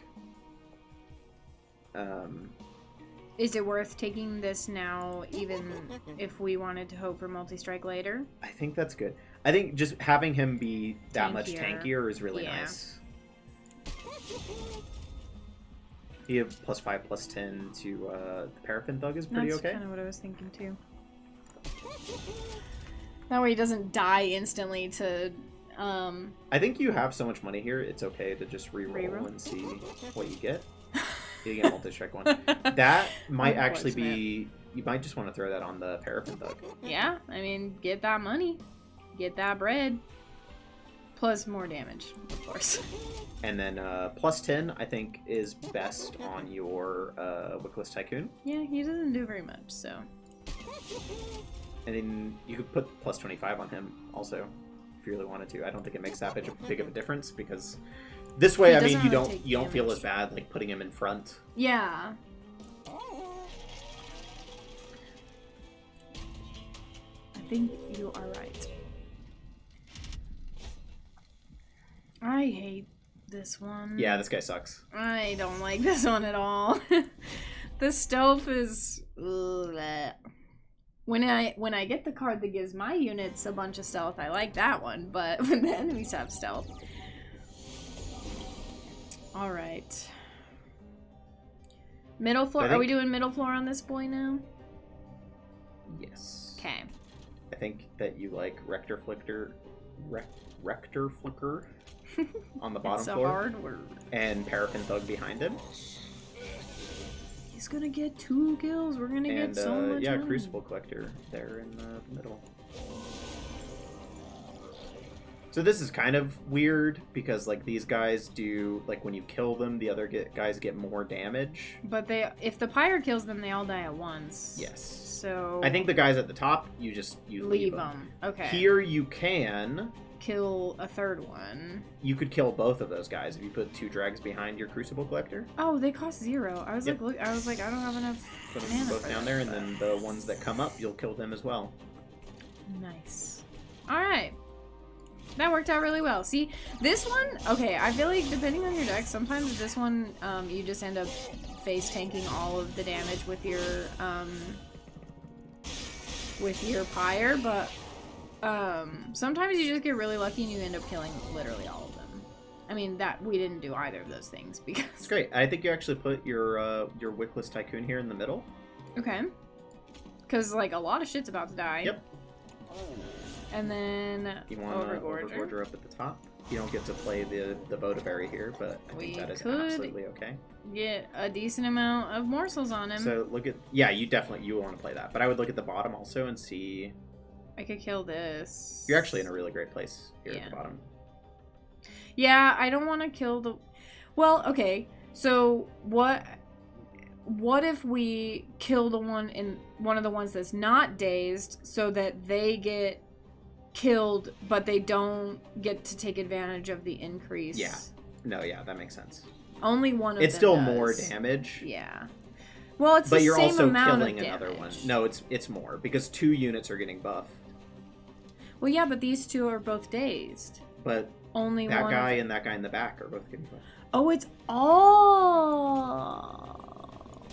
Is it worth taking this now, even if we wanted to hope for multi-strike later? I think that's good. I think just having him be that much tankier is really nice. You have plus 5, plus 10 to the Paraffin Thug is pretty okay. That's kind of what I was thinking too. That way he doesn't die instantly to I think you have so much money here, it's okay to just re-roll Reroll? and see what you get. You get a multi-strike one. That might actually be... You might just want to throw that on the Paraffin Thug. Yeah, I mean, get that money. Get that bread. Plus more damage, of course. And then plus 10, I think, is best on your Wickless Tycoon. Yeah, he doesn't do very much, so... And then you could put plus 25 on him also, if you really wanted to. I don't think it makes that big of a difference, because this way, He I mean, doesn't you really don't take you don't feel damage. as bad like putting him in front. Yeah. I think you are right. I hate this one. Yeah, this guy sucks. I don't like this one at all. The stealth is... Ugh, bleh. When I get the card that gives my units a bunch of stealth, I like that one, but when the enemies have stealth... Alright. Middle floor? Are we doing middle floor on this boy now? Yes. Okay. I think that you like Rector Flicker on the bottom It's a floor. hard word. And Paraffin Thug behind him. He's gonna get 2 kills. We're gonna And get so much yeah, money. Crucible Collector there in the middle. So this is kind of weird because like these guys do, like when you kill them, the other guys get more damage. But if the pyre kills them, they all die at once. Yes. So I think the guys at the top, you leave them. them. Okay. Here you can. Kill a third one. You could kill both of those guys if you put 2 drags behind your Crucible Collector. Oh, they cost 0. I was Yep. like, look, I don't have enough Put them mana both for down that, there, and but- then the ones that come up, you'll kill them as well. Nice. All right. That worked out really well. See, this one, okay, I feel like depending on your deck, sometimes this one, you just end up face tanking all of the damage with your pyre, but sometimes you just get really lucky and you end up killing literally all of them. I mean, that we didn't do either of those things because... It's great. I think you actually put your Wickless Tycoon here in the middle. Okay. Because, like, a lot of shit's about to die. Yep. And then You want Overgorger up at the top. You don't get to play the Votiberry here, but I think that is absolutely okay. Get a decent amount of morsels on him. So look at you want to play that, but I would look at the bottom also and see. I could kill this. You're actually in a really great place here Yeah. at the bottom. Yeah, I don't want to kill the... Well, okay. So what if we kill one of the ones that's not dazed so that they get killed, but they don't get to take advantage of the increase? Yeah. No, yeah, that makes sense. Only one of It's them still does. more damage. Yeah. Well, it's But the you're same also amount killing of another damage. one. No, it's more because 2 units are getting buff. Well, yeah, but these 2 are both dazed. But Only that one. guy and that guy in the back are both getting buff. Oh, it's all.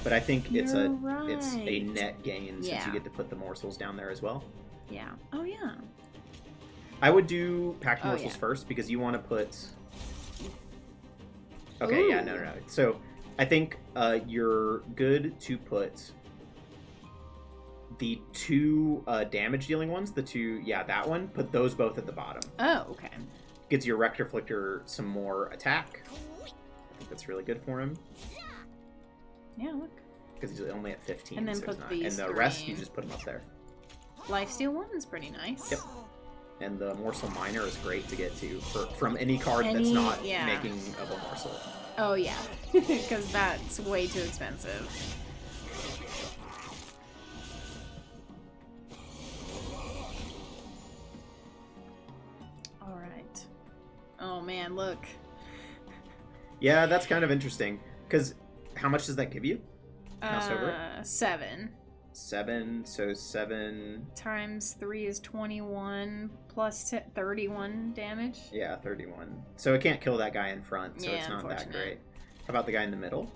But I think it's a You're net gain since Yeah. you get to put the morsels down there as well. Yeah. Oh, yeah. I would do packed Oh, morsels yeah. first because you want to put. Okay, yeah, Ooh. no. So I think you're good to put the 2 damage dealing ones. That one. Put those both at the bottom. Oh, okay. Gives your Rector Flicker some more attack. I think that's really good for him Yeah, look. because he's only at 15. And then so he's put not. these And the rest, 3. you just put them up there. Lifesteal 1 is pretty nice. Yep. And the Morsel Miner is great to get to from any card that's Any- not yeah. making of a morsel. Oh, yeah. Because that's way too expensive. Alright. Oh, man, look. Yeah, that's kind of interesting. Because how much does that give you? Mouse over 7. 7, so 7... Times 3 is 21, plus 31 damage. Yeah, 31. So it can't kill that guy in front, so Yeah, it's not that unfortunate. great. How about the guy in the middle?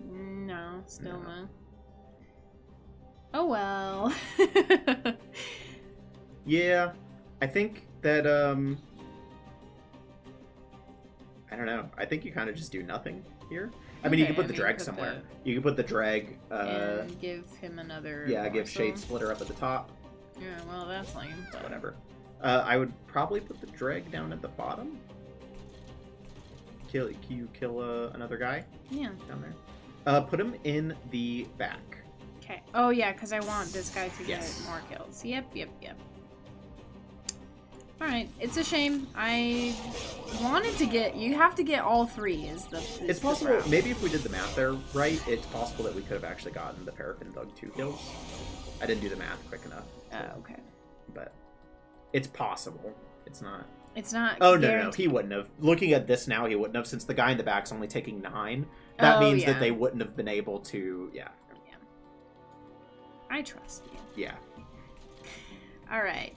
No, still No. no. Oh well. Yeah, I think that, I don't know. I think you kind of just do nothing here. I mean, you Okay, can put the drag put somewhere. You can put the drag, and give him another. yeah, give morsel. Shade Splitter up at the top. Yeah, well, that's lame. But... Whatever. I would probably put the dreg down at the bottom. Kill another guy Yeah. down there. Put him in the back. Okay. Oh, yeah, because I want this guy to Yes. get more kills. Yep. Alright, it's a shame. I wanted to get... You have to get all 3 is the... It's possible, maybe if we did the math there right, it's possible that we could have actually gotten the Paraffin Thug 2 kills. I didn't do the math quick enough. Oh, okay. But it's possible. It's not... It's not... Oh, no, he wouldn't have. Looking at this now, he wouldn't have, since the guy in the back's only taking 9. That means that they wouldn't have been able to... Yeah. I trust you. Yeah. Alright.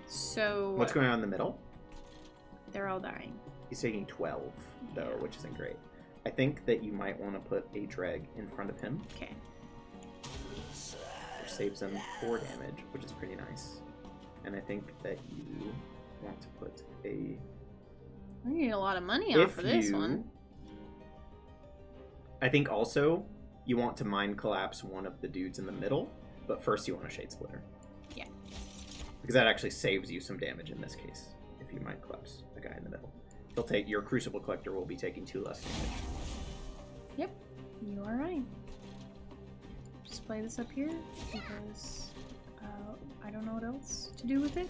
So... What's going on in the middle? They're all dying. He's taking 12, though, which isn't great. I think that you might want to put a dreg in front of him. Okay. Which saves him 4 damage, which is pretty nice. And I think that you want to put a... We need a lot of money off for this one. I think also you want to mind collapse one of the dudes in the middle, but first you want a Shade Splitter. Yeah. Because that actually saves you some damage in this case, if you mind collapse the guy in the middle. He'll take... Your Crucible Collector will be taking 2 less damage. Yep. You are right. Just play this up here, because I don't know what else to do with it.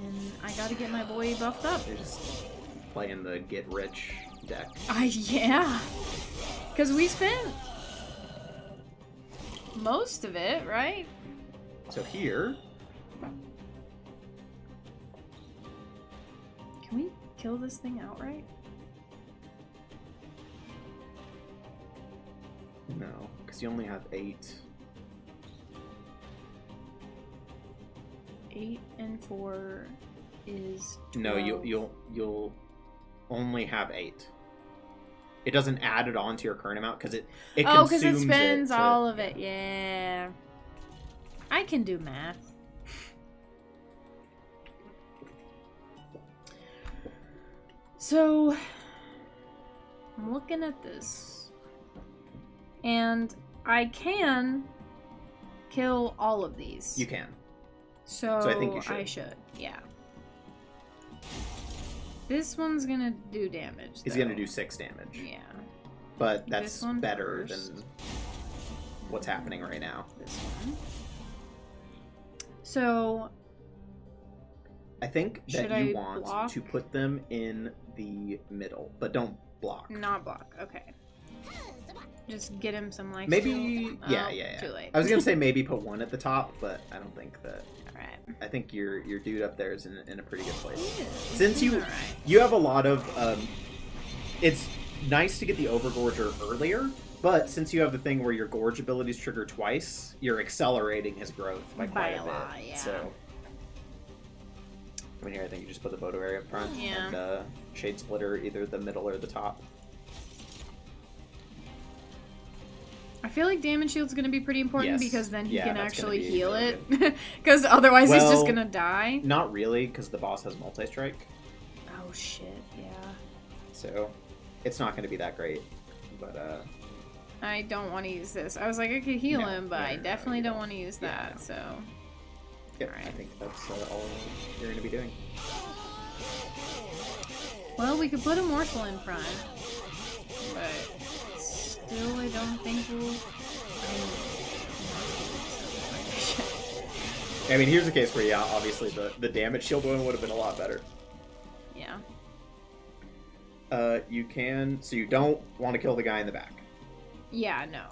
And I gotta get my boy buffed up. They're just playing the get rich deck. Yeah. Because we spent most of it, right? So here... Can we kill this thing outright? No, because you only have 8. 8 and 4 is 12. No, you'll only have 8. It doesn't add it on to your current amount because it because consumes it spends to, all of it. Yeah. I can do math. So, I'm looking at this, and I can kill all of these. You can. So I think you should. I should, yeah. This one's gonna do damage. He's gonna do 6 damage. Yeah. But that's one better first. than what's happening right now. This one. So I think that should you I want block? to put them in the middle, but don't block. Not block. Okay. Just get him some life. Maybe, steal. yeah. Too late. I was gonna say maybe put 1 at the top, but I don't think that. All right. I think your dude up there is in a pretty good place. Yeah, Since you alright. you have a lot of, it's nice to get the Overgorger earlier, but since you have the thing where your Gorge abilities trigger twice, you're accelerating his growth by quite a bit. lot, yeah. So, I mean, here I think you just put the Photo Area up front Yeah. and Shade Splitter either the middle or the top. I feel like damage shield's gonna be pretty important Yes. because then he Yeah, can that's gonna actually be heal really it. Because otherwise he's Well, just gonna die. Not really, because the boss has multi-strike, Oh shit, yeah. so it's not going to be that great. But I don't want to use this. I was like, I could heal No, him, but I no, definitely you don't don't. want to use Yeah, that, no. so. yeah, Alright. I think that's all you're going to be doing. Well, we could put a morsel in front. But still, I don't think we'll. I mean, here's a case where, yeah, obviously the damage shield one would have been a lot better. Yeah. You can, so you don't want to kill the guy in the back. Yeah, no.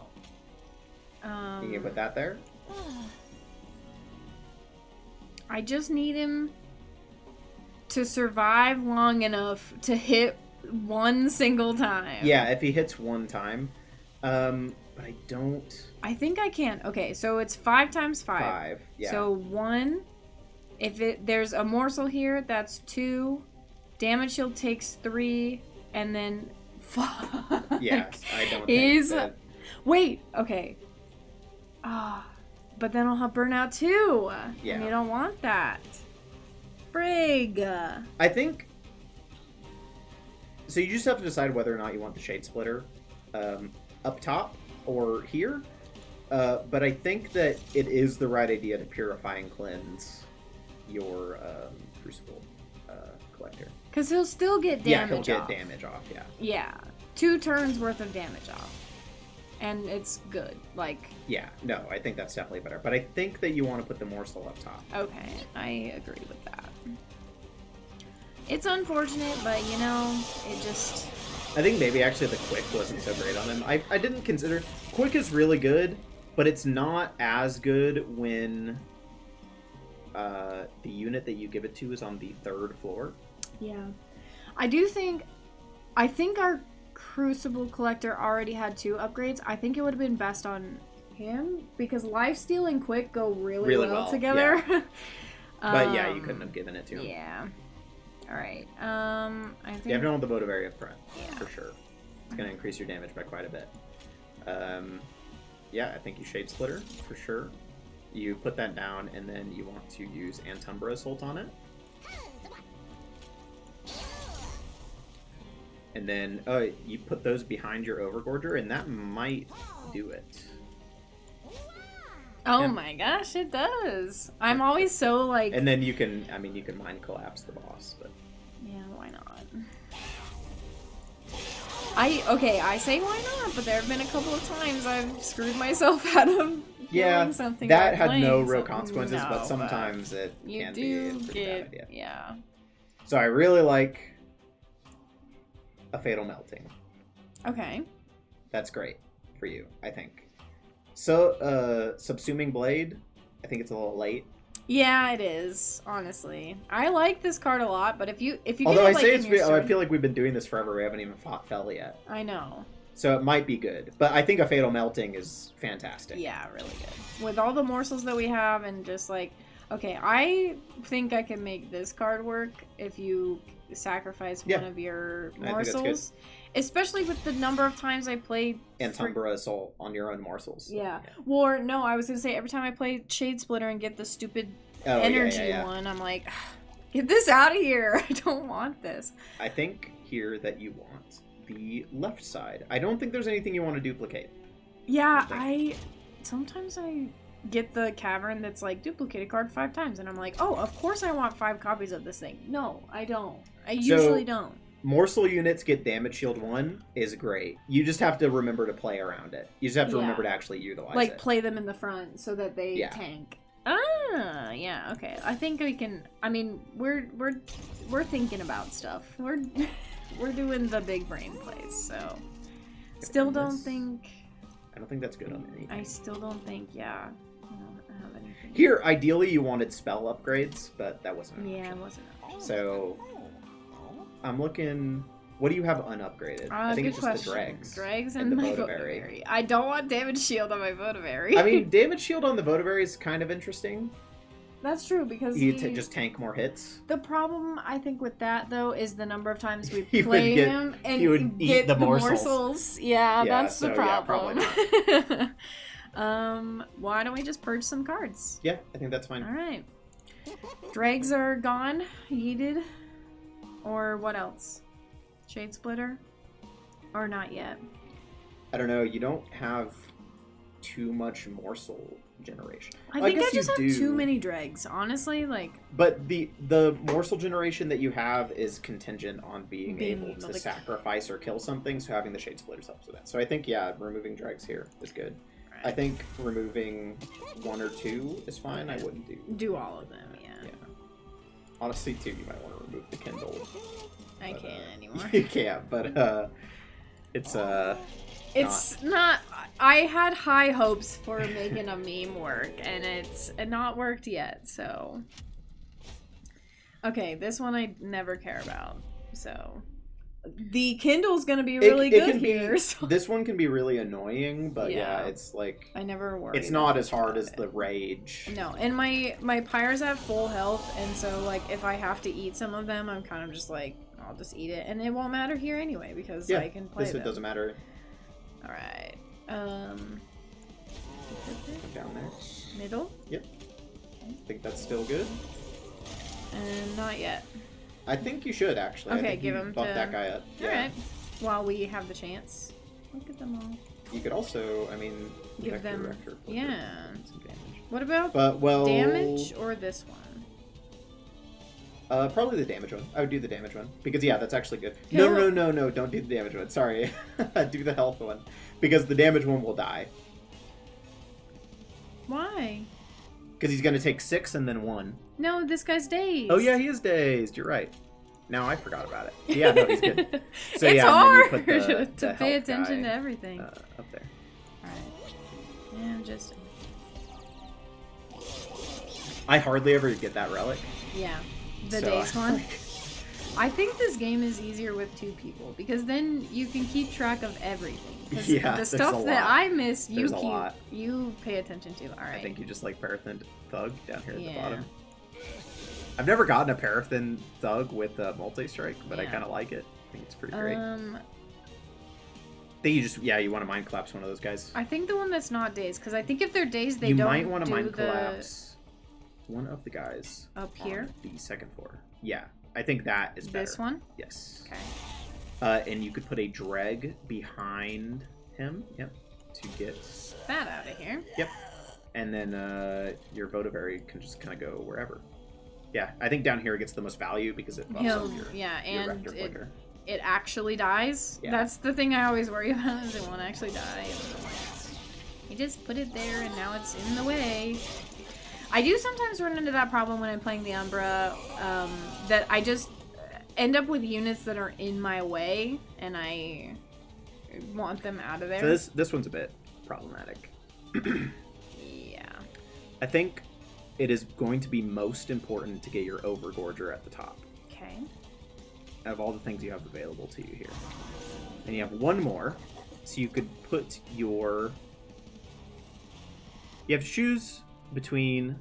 You can put that there. I just need him to survive long enough to hit one single time. Yeah, if he hits 1 time. But I don't... I think I can. Okay, so it's 5 times 5. 5, yeah. So 1. If there's a morsel here, that's 2. Damage shield takes 3, and then fuck. Yes, I don't He's think that... wait. Okay. But then I'll have burnout too. Yeah. And you don't want that. Brig. I think... So you just have to decide whether or not you want the Shade Splitter up top or here. But I think that it is the right idea to purify and cleanse your Crucible collector. Because he'll still get damage he'll off. get damage off, yeah. Yeah. 2 turns worth of damage off. And it's good. Like... Yeah, no, I think that's definitely better. But I think that you want to put the morsel up top. Okay, I agree with that. It's unfortunate, but, you know, it just... I think maybe actually the quick wasn't so great on him. I didn't consider... Quick is really good, but it's not as good when the unit that you give it to is on the 3rd floor. Yeah. I think our Crucible Collector already had 2 upgrades. I think it would have been best on him, because Lifesteal and Quick go really well together. Yeah. But yeah, you couldn't have given it to him. Yeah. Alright. I think... You have to hold the votive area up front, Yeah. for sure. It's going to increase your damage by quite a bit. Yeah, I think you Shade Splitter, for sure. You put that down, and then you want to use Antumbra Assault on it. And then you put those behind your Overgorger, and that might do it. Oh Yeah. my gosh, it does. I'm always so like... And then you can, you can Mind Collapse the boss, but... Yeah, why not? I say why not, but there have been a couple of times I've screwed myself out of doing something. That had playing no real something. consequences, No, but sometimes it you can be do a pretty bad idea. yeah. So I really like a Fatal Melting. Okay. That's great for you, I think. So, Subsuming Blade, I think it's a little late. Yeah, it is. Honestly, I like this card a lot, but if you Although get I it, like, say in it's, your I feel like we've been doing this forever. We haven't even fought Fel yet. I know. So it might be good, but I think a Fatal Melting is fantastic. Yeah, really good. With all the morsels that we have, and just like, okay, I think I can make this card work if you sacrifice one of your morsels. Especially with the number of times I played Antumbra Assault on your own morsels. Yeah. Or, no, I was going to say, every time I play Shade Splitter and get the stupid energy one, I'm like, get this out of here. I don't want this. I think here that you want the left side. I don't think there's anything you want to duplicate. Yeah, sometimes I get the cavern that's like, duplicate a card 5 times, and I'm like, oh, of course I want 5 copies of this thing. No, I don't. I usually don't. Morsel units get damage shield 1 is great. You just have to remember to play around it. You just have to remember to actually utilize it. Like, play them in the front so that they tank. Ah, yeah, okay. I think we can. I mean, we're thinking about stuff. We're doing the big brain plays. So, still don't think. I don't think that's good on anything. I still don't think. Yeah, I don't have anything. Here, ideally, you wanted spell upgrades, but that wasn't an option. It wasn't. So, I'm looking. What do you have unupgraded? I think it's just the dregs. Dregs and my Votivary. I don't want damage shield on my Votivary. I mean, damage shield on the Votivary is kind of interesting. That's true, because you just tank more hits. The problem, I think, with that, though, is the number of times we play him and he would get eat the morsels. Yeah, that's the problem. Yeah, probably not. Why don't we just purge some cards? Yeah, I think that's fine. All right. Dregs are gone, yeeted. Or what else? Shade Splitter? Or not yet? I don't know. You don't have too much morsel generation. I think I just have too many dregs, honestly. But the morsel generation that you have is contingent on being able to sacrifice or kill something, so having the Shade Splitters helps with that. So I think, yeah, removing dregs here is good. Right. I think removing 1 or 2 is fine. I wouldn't do all of them, yeah. Honestly, too, you might want to remove the Kindle. I can't anymore. You can't, but it's not. I had high hopes for making a meme work, and it's not worked yet. So, okay, this one I never care about. So, the Kindle's gonna be really good here. So. This one can be really annoying, but yeah, it's like I never worry. It's not as hard as the Rage. No, and my Pyres have full health, and so like if I have to eat some of them, I'm kind of just like, I'll just eat it, and it won't matter here anyway because I can play them. It doesn't matter. All right. Down there. Middle. Yep. I think that's still good. And not yet. I think you should actually. Okay, give him buff that guy up. All right. While we have the chance. Look at them all. You could also, I mean, Give Vector them, Rector Flicker, yeah. some damage. What about But well, damage or this one? Probably the damage one. I would do the damage one because yeah, that's actually good. He'll- No! Don't do the damage one. Sorry, do the health one because the damage one will die Why? because he's gonna take 6 and then 1. No, this guy's dazed. Oh yeah, he is dazed. You're right. Now I forgot about it. Yeah, no, he's good. So it's yeah, hard and then you put to the pay health attention guy, to everything. up there. Alright. And just... I hardly ever get that relic. Yeah. The So, daze one. I think this game is easier with 2 people because then you can keep track of everything. 'Cause Yeah, the there's stuff a that lot. I miss, you There's a lot. you pay attention to. All right. I think you just like Paraffin Thug down here at Yeah. the bottom. I've never gotten a Paraffin Thug with a multi-strike, but I Yeah. kind of like it. I think it's pretty great. I Um, think you just, yeah, you want to Mind Collapse one of those guys. I think the one that's not dazed because I think if they're dazed, they You don't might want to do Mind the Collapse one of the guys up here. on the second floor. Yeah, I think that is better. This one. Yes. Okay. And you could put a Dreg behind him. Yep. To get. That out of here. Yep. And then your Votivary can just kind of go wherever. Yeah, I think down here it gets the most value because it buffs up your, yeah, your and Rector Flicker. it actually dies. Yeah. That's the thing I always worry about is it won't actually die. And I'm like, you just put it there and now it's in the way. I do sometimes run into that problem when I'm playing the Umbra, that I just end up with units that are in my way and I want them out of there. So this one's a bit problematic. Yeah. I think it is going to be most important to get your Overgorger at the top. Okay. Of all the things you have available to you here. And you have one more, so you could put your... You have to choose between...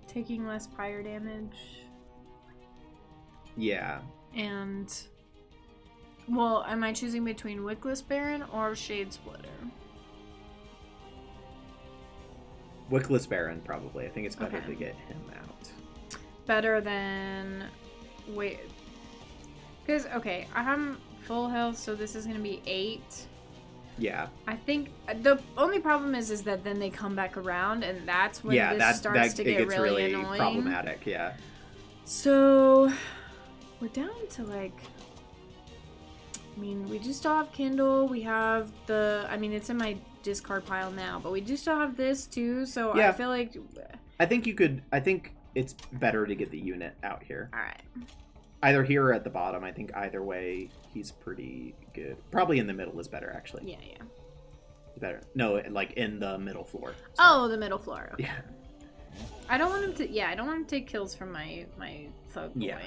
Taking less fire damage. Yeah. And... Well, am I choosing between Wickless Baron or Shade Splitter? Wickless Baron, probably. I think it's better Okay. to get him out. Better than... Wait. Because, okay, I'm full health, so this is going to be 8. Yeah. I think the only problem is that then they come back around, and that's when this starts to it get gets really annoying. problematic, yeah. So, we're down to, like... I mean, we do still have Kindle, we have the... I mean, it's in my discard pile now, but we do still have this, too, so Yeah. I feel like... I think it's better to get the unit out here. Alright. Either here or at the bottom. I think either way, he's pretty good. Probably in the middle is better, actually. Yeah, yeah. Better. No, like in the middle floor. Oh, the middle floor. Okay. Yeah. I don't want him to... Yeah, I don't want him to take kills from my thug boy. Yeah.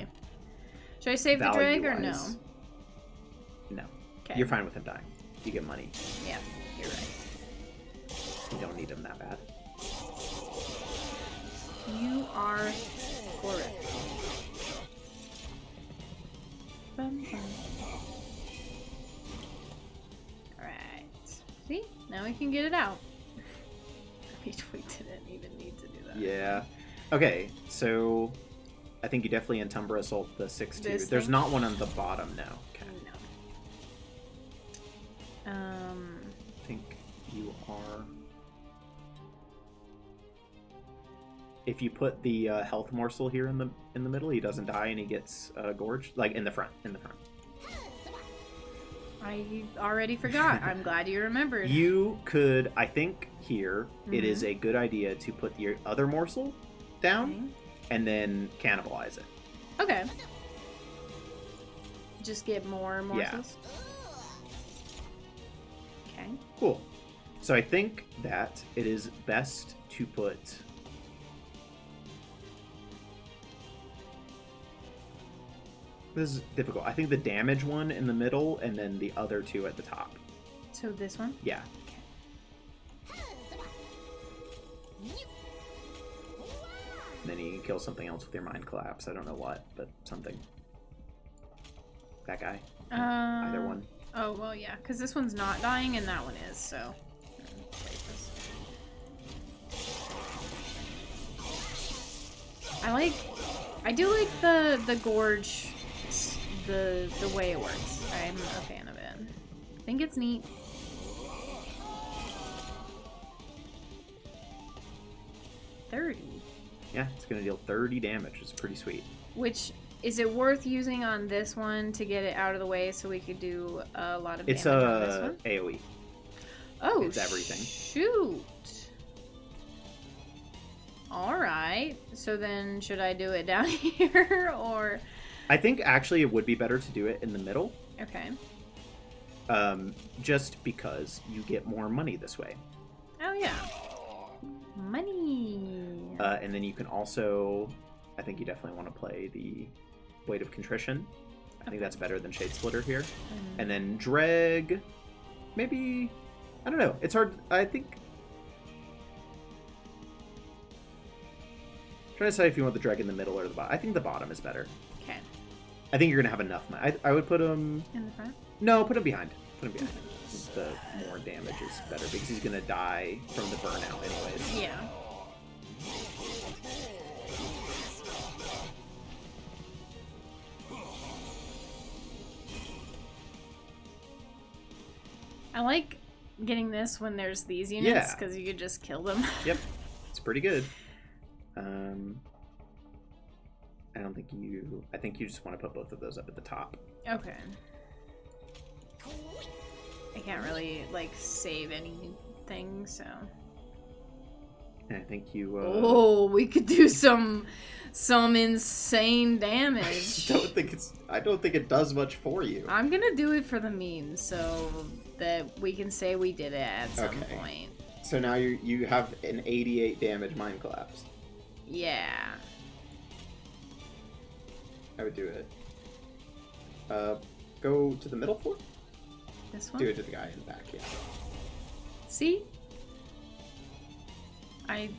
Should I save the drag or no? Value-wise, no. Okay. You're fine with him dying. You get money. Yeah, you're right. You don't need him that bad. You are correct. Bum, bum. Alright. See? Now we can get it out. We didn't even need to do that. Yeah. Okay, so I think you definitely Entumbra Assault the 6-2. This There's thing? not one on the bottom now. Okay. No. I think you are... If you put the health morsel here in the middle, he doesn't die and he gets gorged. Like in the front. I already forgot. I'm glad you remembered. You could, I think here, it Mm-hmm. is a good idea to put your other morsel down and then cannibalize it. Okay. Just get more morsels? Okay. Cool. So I think that it is best to put... This is difficult. I think the damage one in the middle and then the other two at the top. So this one? Yeah. And then you can kill something else with your Mind Collapse. I don't know what, but something. That guy. Either one. Oh, well, yeah, because this one's not dying and that one is, so... I do like the gorge, the way it works. I'm a fan of it. I think it's neat. 30. Yeah, it's going to deal 30 damage. It's pretty sweet. Which, is it worth using on this one to get it out of the way so we could do a lot of damage on this one? AoE. Oh, it's everything. Shoot. Alright. So then, should I do it down here, or... I think, actually, it would be better to do it in the middle. Okay. Just because you get more money this way. Oh, yeah. Money. And then you can also, I think you definitely want to play the Weight of Contrition. I think that's better than Shade Splitter here. And then Dreg, maybe, I don't know. It's hard, I think. Try to decide if you want the Dreg in the middle or the bottom. I think the bottom is better. Okay. I think you're going to have enough money. I would put him... In the front? No, put him behind. Put him behind. The more damage is better because he's going to die from the burnout anyways. Yeah. I like getting this when there's these units because you could just kill them. Yep. It's pretty good. I think you just want to put both of those up at the top. Okay. I can't really, like, save anything, so... And I think you, Oh, we could do some insane damage. I don't think it does much for you. I'm gonna do it for the memes, so that we can say we did it at some point. So now you have an 88 damage Mind Collapse. Yeah. I would do it. Go to the middle floor? This one? Do it to the guy in the back, yeah. See? I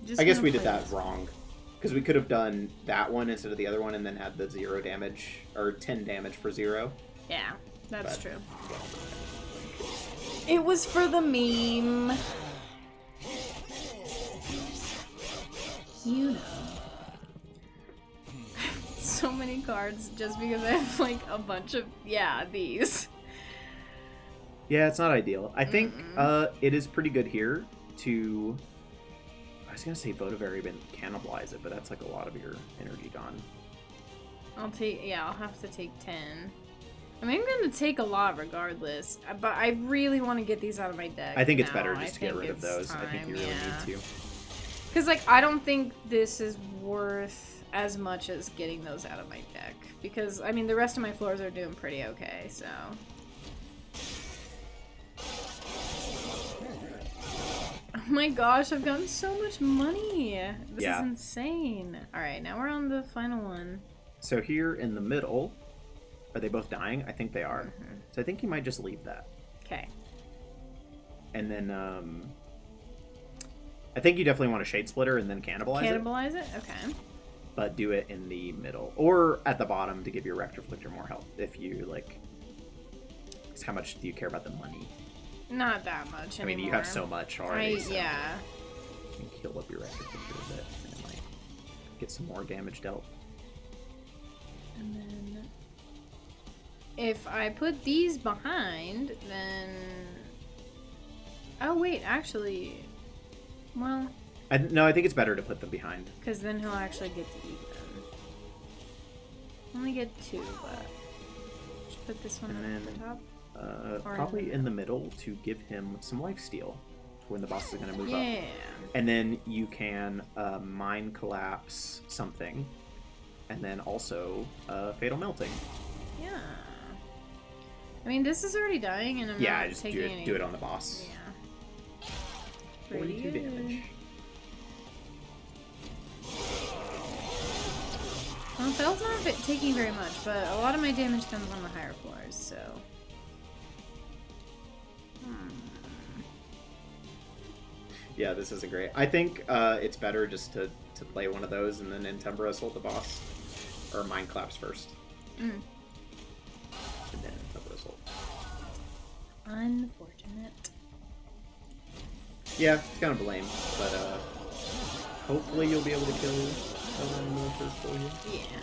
guess we did that wrong. Because we could have done that one instead of the other one and then had the 0 damage, or 10 damage for 0. Yeah, that's true. Yeah. It was for the meme. You know. So many cards just because I have like a bunch of these. Yeah, it's not ideal. I think it is pretty good here to... I was gonna say Votivary and cannibalize it, but that's like a lot of your energy gone. I'll have to take 10. I mean, I'm gonna take a lot regardless, but I really want to get these out of my deck. I think it's better just to get rid of those. I think you really need to. Because, like, I don't think this is worth as much as getting those out of my deck. Because, I mean, the rest of my floors are doing pretty okay, so... Oh my gosh, I've gotten so much money! This is insane. Alright, now we're on the final one. So here in the middle, are they both dying? I think they are. Mm-hmm. So I think you might just leave that. Okay. And then, I think you definitely want to Shade Splitter and then cannibalize it. Cannibalize it? Okay. But do it in the middle. Or at the bottom to give your Rector Flictor more health. If you, like... Because how much do you care about the money? Not that much anymore. I mean, you have so much already. Yeah. You can heal up your Rector Flictor a bit. And it might get some more damage dealt. And then... If I put these behind, then... Oh, wait, actually... Well... No, I think it's better to put them behind. Because then he'll actually get to eat them. Only get 2, but... Should put this one at the top? Probably in the middle to give him some lifesteal when the boss is going to move up. Yeah. And then you can Mind Collapse something. And then also Fatal Melting. Yeah. I mean, this is already dying, and I'm not just taking any... do it on the boss. Yeah. 42 damage. Well, Fel's not taking very much, but a lot of my damage comes on the higher floors, so... Yeah, this isn't great. I think it's better just to play one of those and then Intembra hold the boss. Or Mind Collapse first. And then Intembra hold. Unfortunate. Yeah, it's kind of lame, but hopefully you'll be able to kill someone for you. Yeah.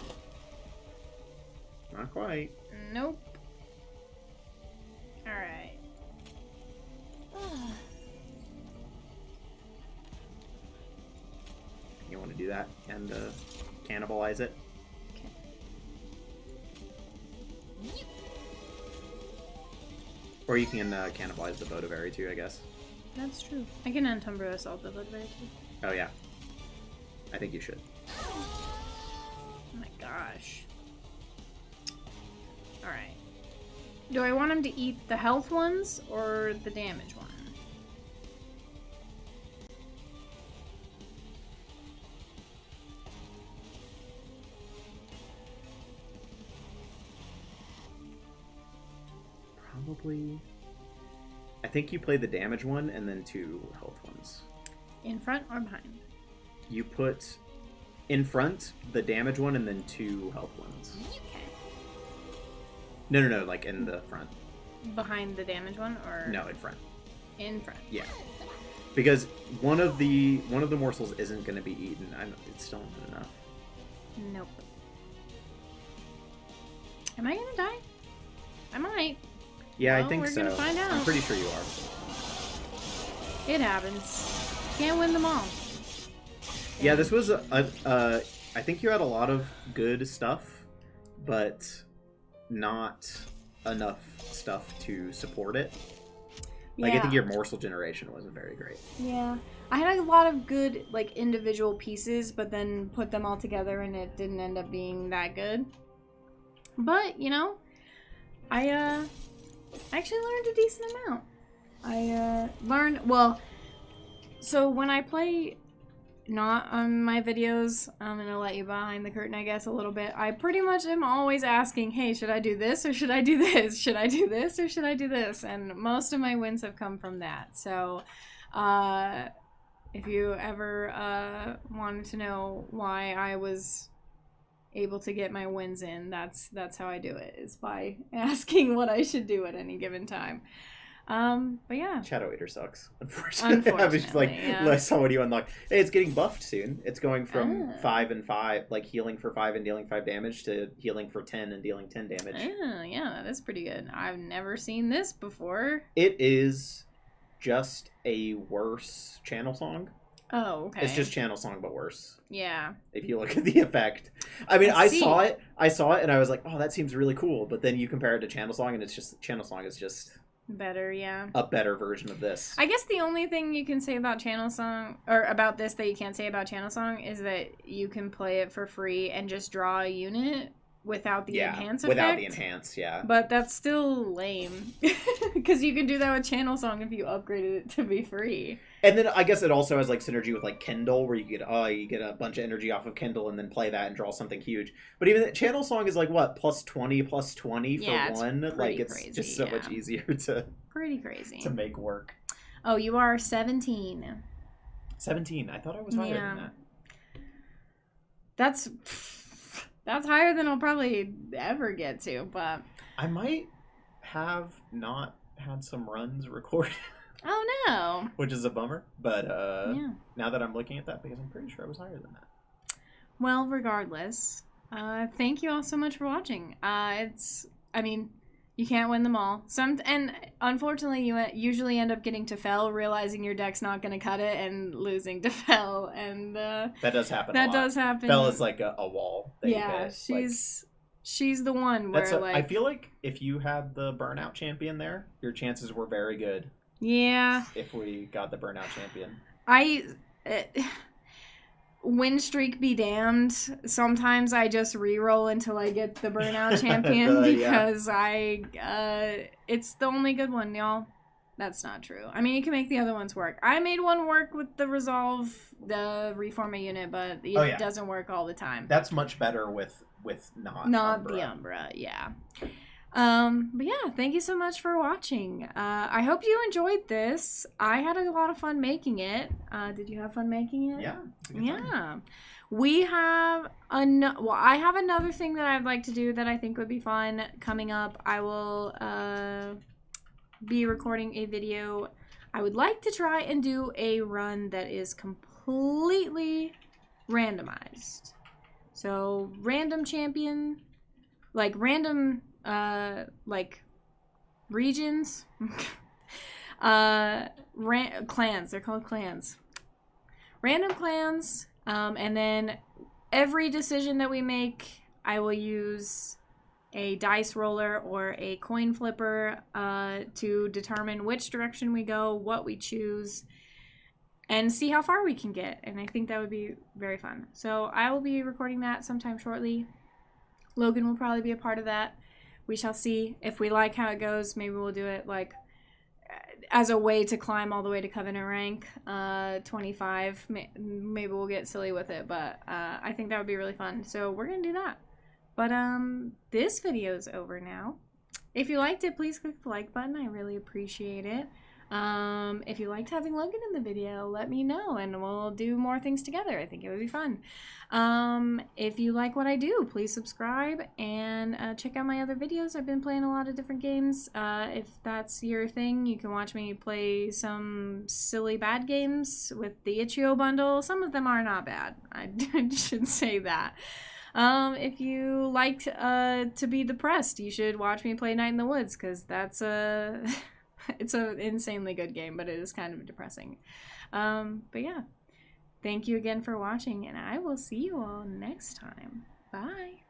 Not quite. Nope. Alright. to do that and cannibalize it. Okay. Or you can cannibalize the Bodaberry too, I guess. That's true. I can Entumbro Assault the Bodaberry too. Oh yeah. I think you should. Oh my gosh. Alright. Do I want him to eat the health ones or the damage one? Probably. I think you play the damage one and then 2 health ones. In front or behind? You put in front the damage one and then 2 health ones. Okay. No, like in the front. Behind the damage one or No, in front. in front? Yeah. Because one of the morsels isn't going to be eaten. It's still not enough. Nope. Am I gonna die? I might. Yeah, Well, I think we're so. gonna find out. I'm pretty sure you are. It happens. Can't win them all. Yeah, this was I think you had a lot of good stuff, but not enough stuff to support it. Like, Yeah. I think your morsel generation wasn't very great. Yeah. I had a lot of good, like, individual pieces, but then put them all together and it didn't end up being that good. But, you know, I actually learned a decent amount. I learned, so when I play not on my videos, I'm gonna let you behind the curtain, I guess, a little bit. I pretty much am always asking, hey, should I do this or should I do this? Should I do this or should I do this? And most of my wins have come from that. So, if you ever wanted to know why I was able to get my wins in, that's how I do it, is by asking what I should do at any given time. But yeah. Shadow Eater sucks, unfortunately. I was just like, yeah. I saw what you unlocked. Hey, it's getting buffed soon. It's going from 5 and 5, like healing for 5 and dealing 5 damage, to healing for 10 and dealing 10 damage. Yeah, that is pretty good. I've never seen this before. It is just a worse channel song. Oh, okay. It's just channel song, but worse. Yeah. If you look at the effect. I mean, I see. saw it, and I was like, oh, that seems really cool. But then you compare it to channel song, and it's just, channel song is just better, yeah. a better version of this. I guess the only thing you can say about Channel Song, or about this that you can't say about Channel Song, is that you can play it for free and just draw a unit without the enhance effect. Without the enhance, yeah. But that's still lame. Because you can do that with Channel Song if you upgraded it to be free. And then I guess it also has like synergy with like Kindle, where you get a bunch of energy off of Kindle and then play that and draw something huge. But even channel song is like what, plus 20 for one? Like, it's crazy, just so much easier to pretty crazy to make work. Oh, you are 17. 17. I thought I was higher than that. That's higher than I'll probably ever get to, but I might have not had some runs recorded. Oh no. Which is a bummer, but yeah. Now that I'm looking at that, because I'm pretty sure I was higher than that. Well, regardless, thank you all so much for watching. You can't win them all. And unfortunately, you usually end up getting to Fell, realizing your deck's not going to cut it, and losing to Fell. And that does happen. That does happen. Fell is like a wall. That yeah, you hit. She's the one where I feel like if you had the burnout champion there, your chances were very good. Yeah. If we got the burnout champion. Win streak be damned. Sometimes I just re-roll until I get the burnout champion because it's the only good one, y'all. That's not true. I mean, you can make the other ones work. I made one work with the resolve, the reform a unit, but it doesn't work all the time. That's much better with not Umbra. The Umbra, yeah. But yeah, thank you so much for watching. I hope you enjoyed this. I had a lot of fun making it. Did you have fun making it? Yeah. Yeah. We have I have another thing that I'd like to do that I think would be fun coming up. I will be recording a video. I would like to try and do a run that is completely randomized. So random champion, like random regions, clans. They're called clans. Random clans, And then every decision that we make, I will use a dice roller or a coin flipper to determine which direction we go, what we choose, and see how far we can get. And I think that would be very fun. So I will be recording that sometime shortly. Logan will probably be a part of that. We shall see. If we like how it goes, maybe we'll do it like as a way to climb all the way to Covenant rank 25. Maybe we'll get silly with it, but I think that would be really fun. So we're going to do that. But this video is over now. If you liked it, please click the like button. I really appreciate it. If you liked having Logan in the video, let me know and we'll do more things together. I think it would be fun. If you like what I do, please subscribe and check out my other videos. I've been playing a lot of different games. If that's your thing, you can watch me play some silly bad games with the Itch.io bundle. Some of them are not bad. I should say that. If you like to be depressed, you should watch me play Night in the Woods, because that's it's an insanely good game, but it is kind of depressing. But yeah, thank you again for watching, and I will see you all next time. Bye!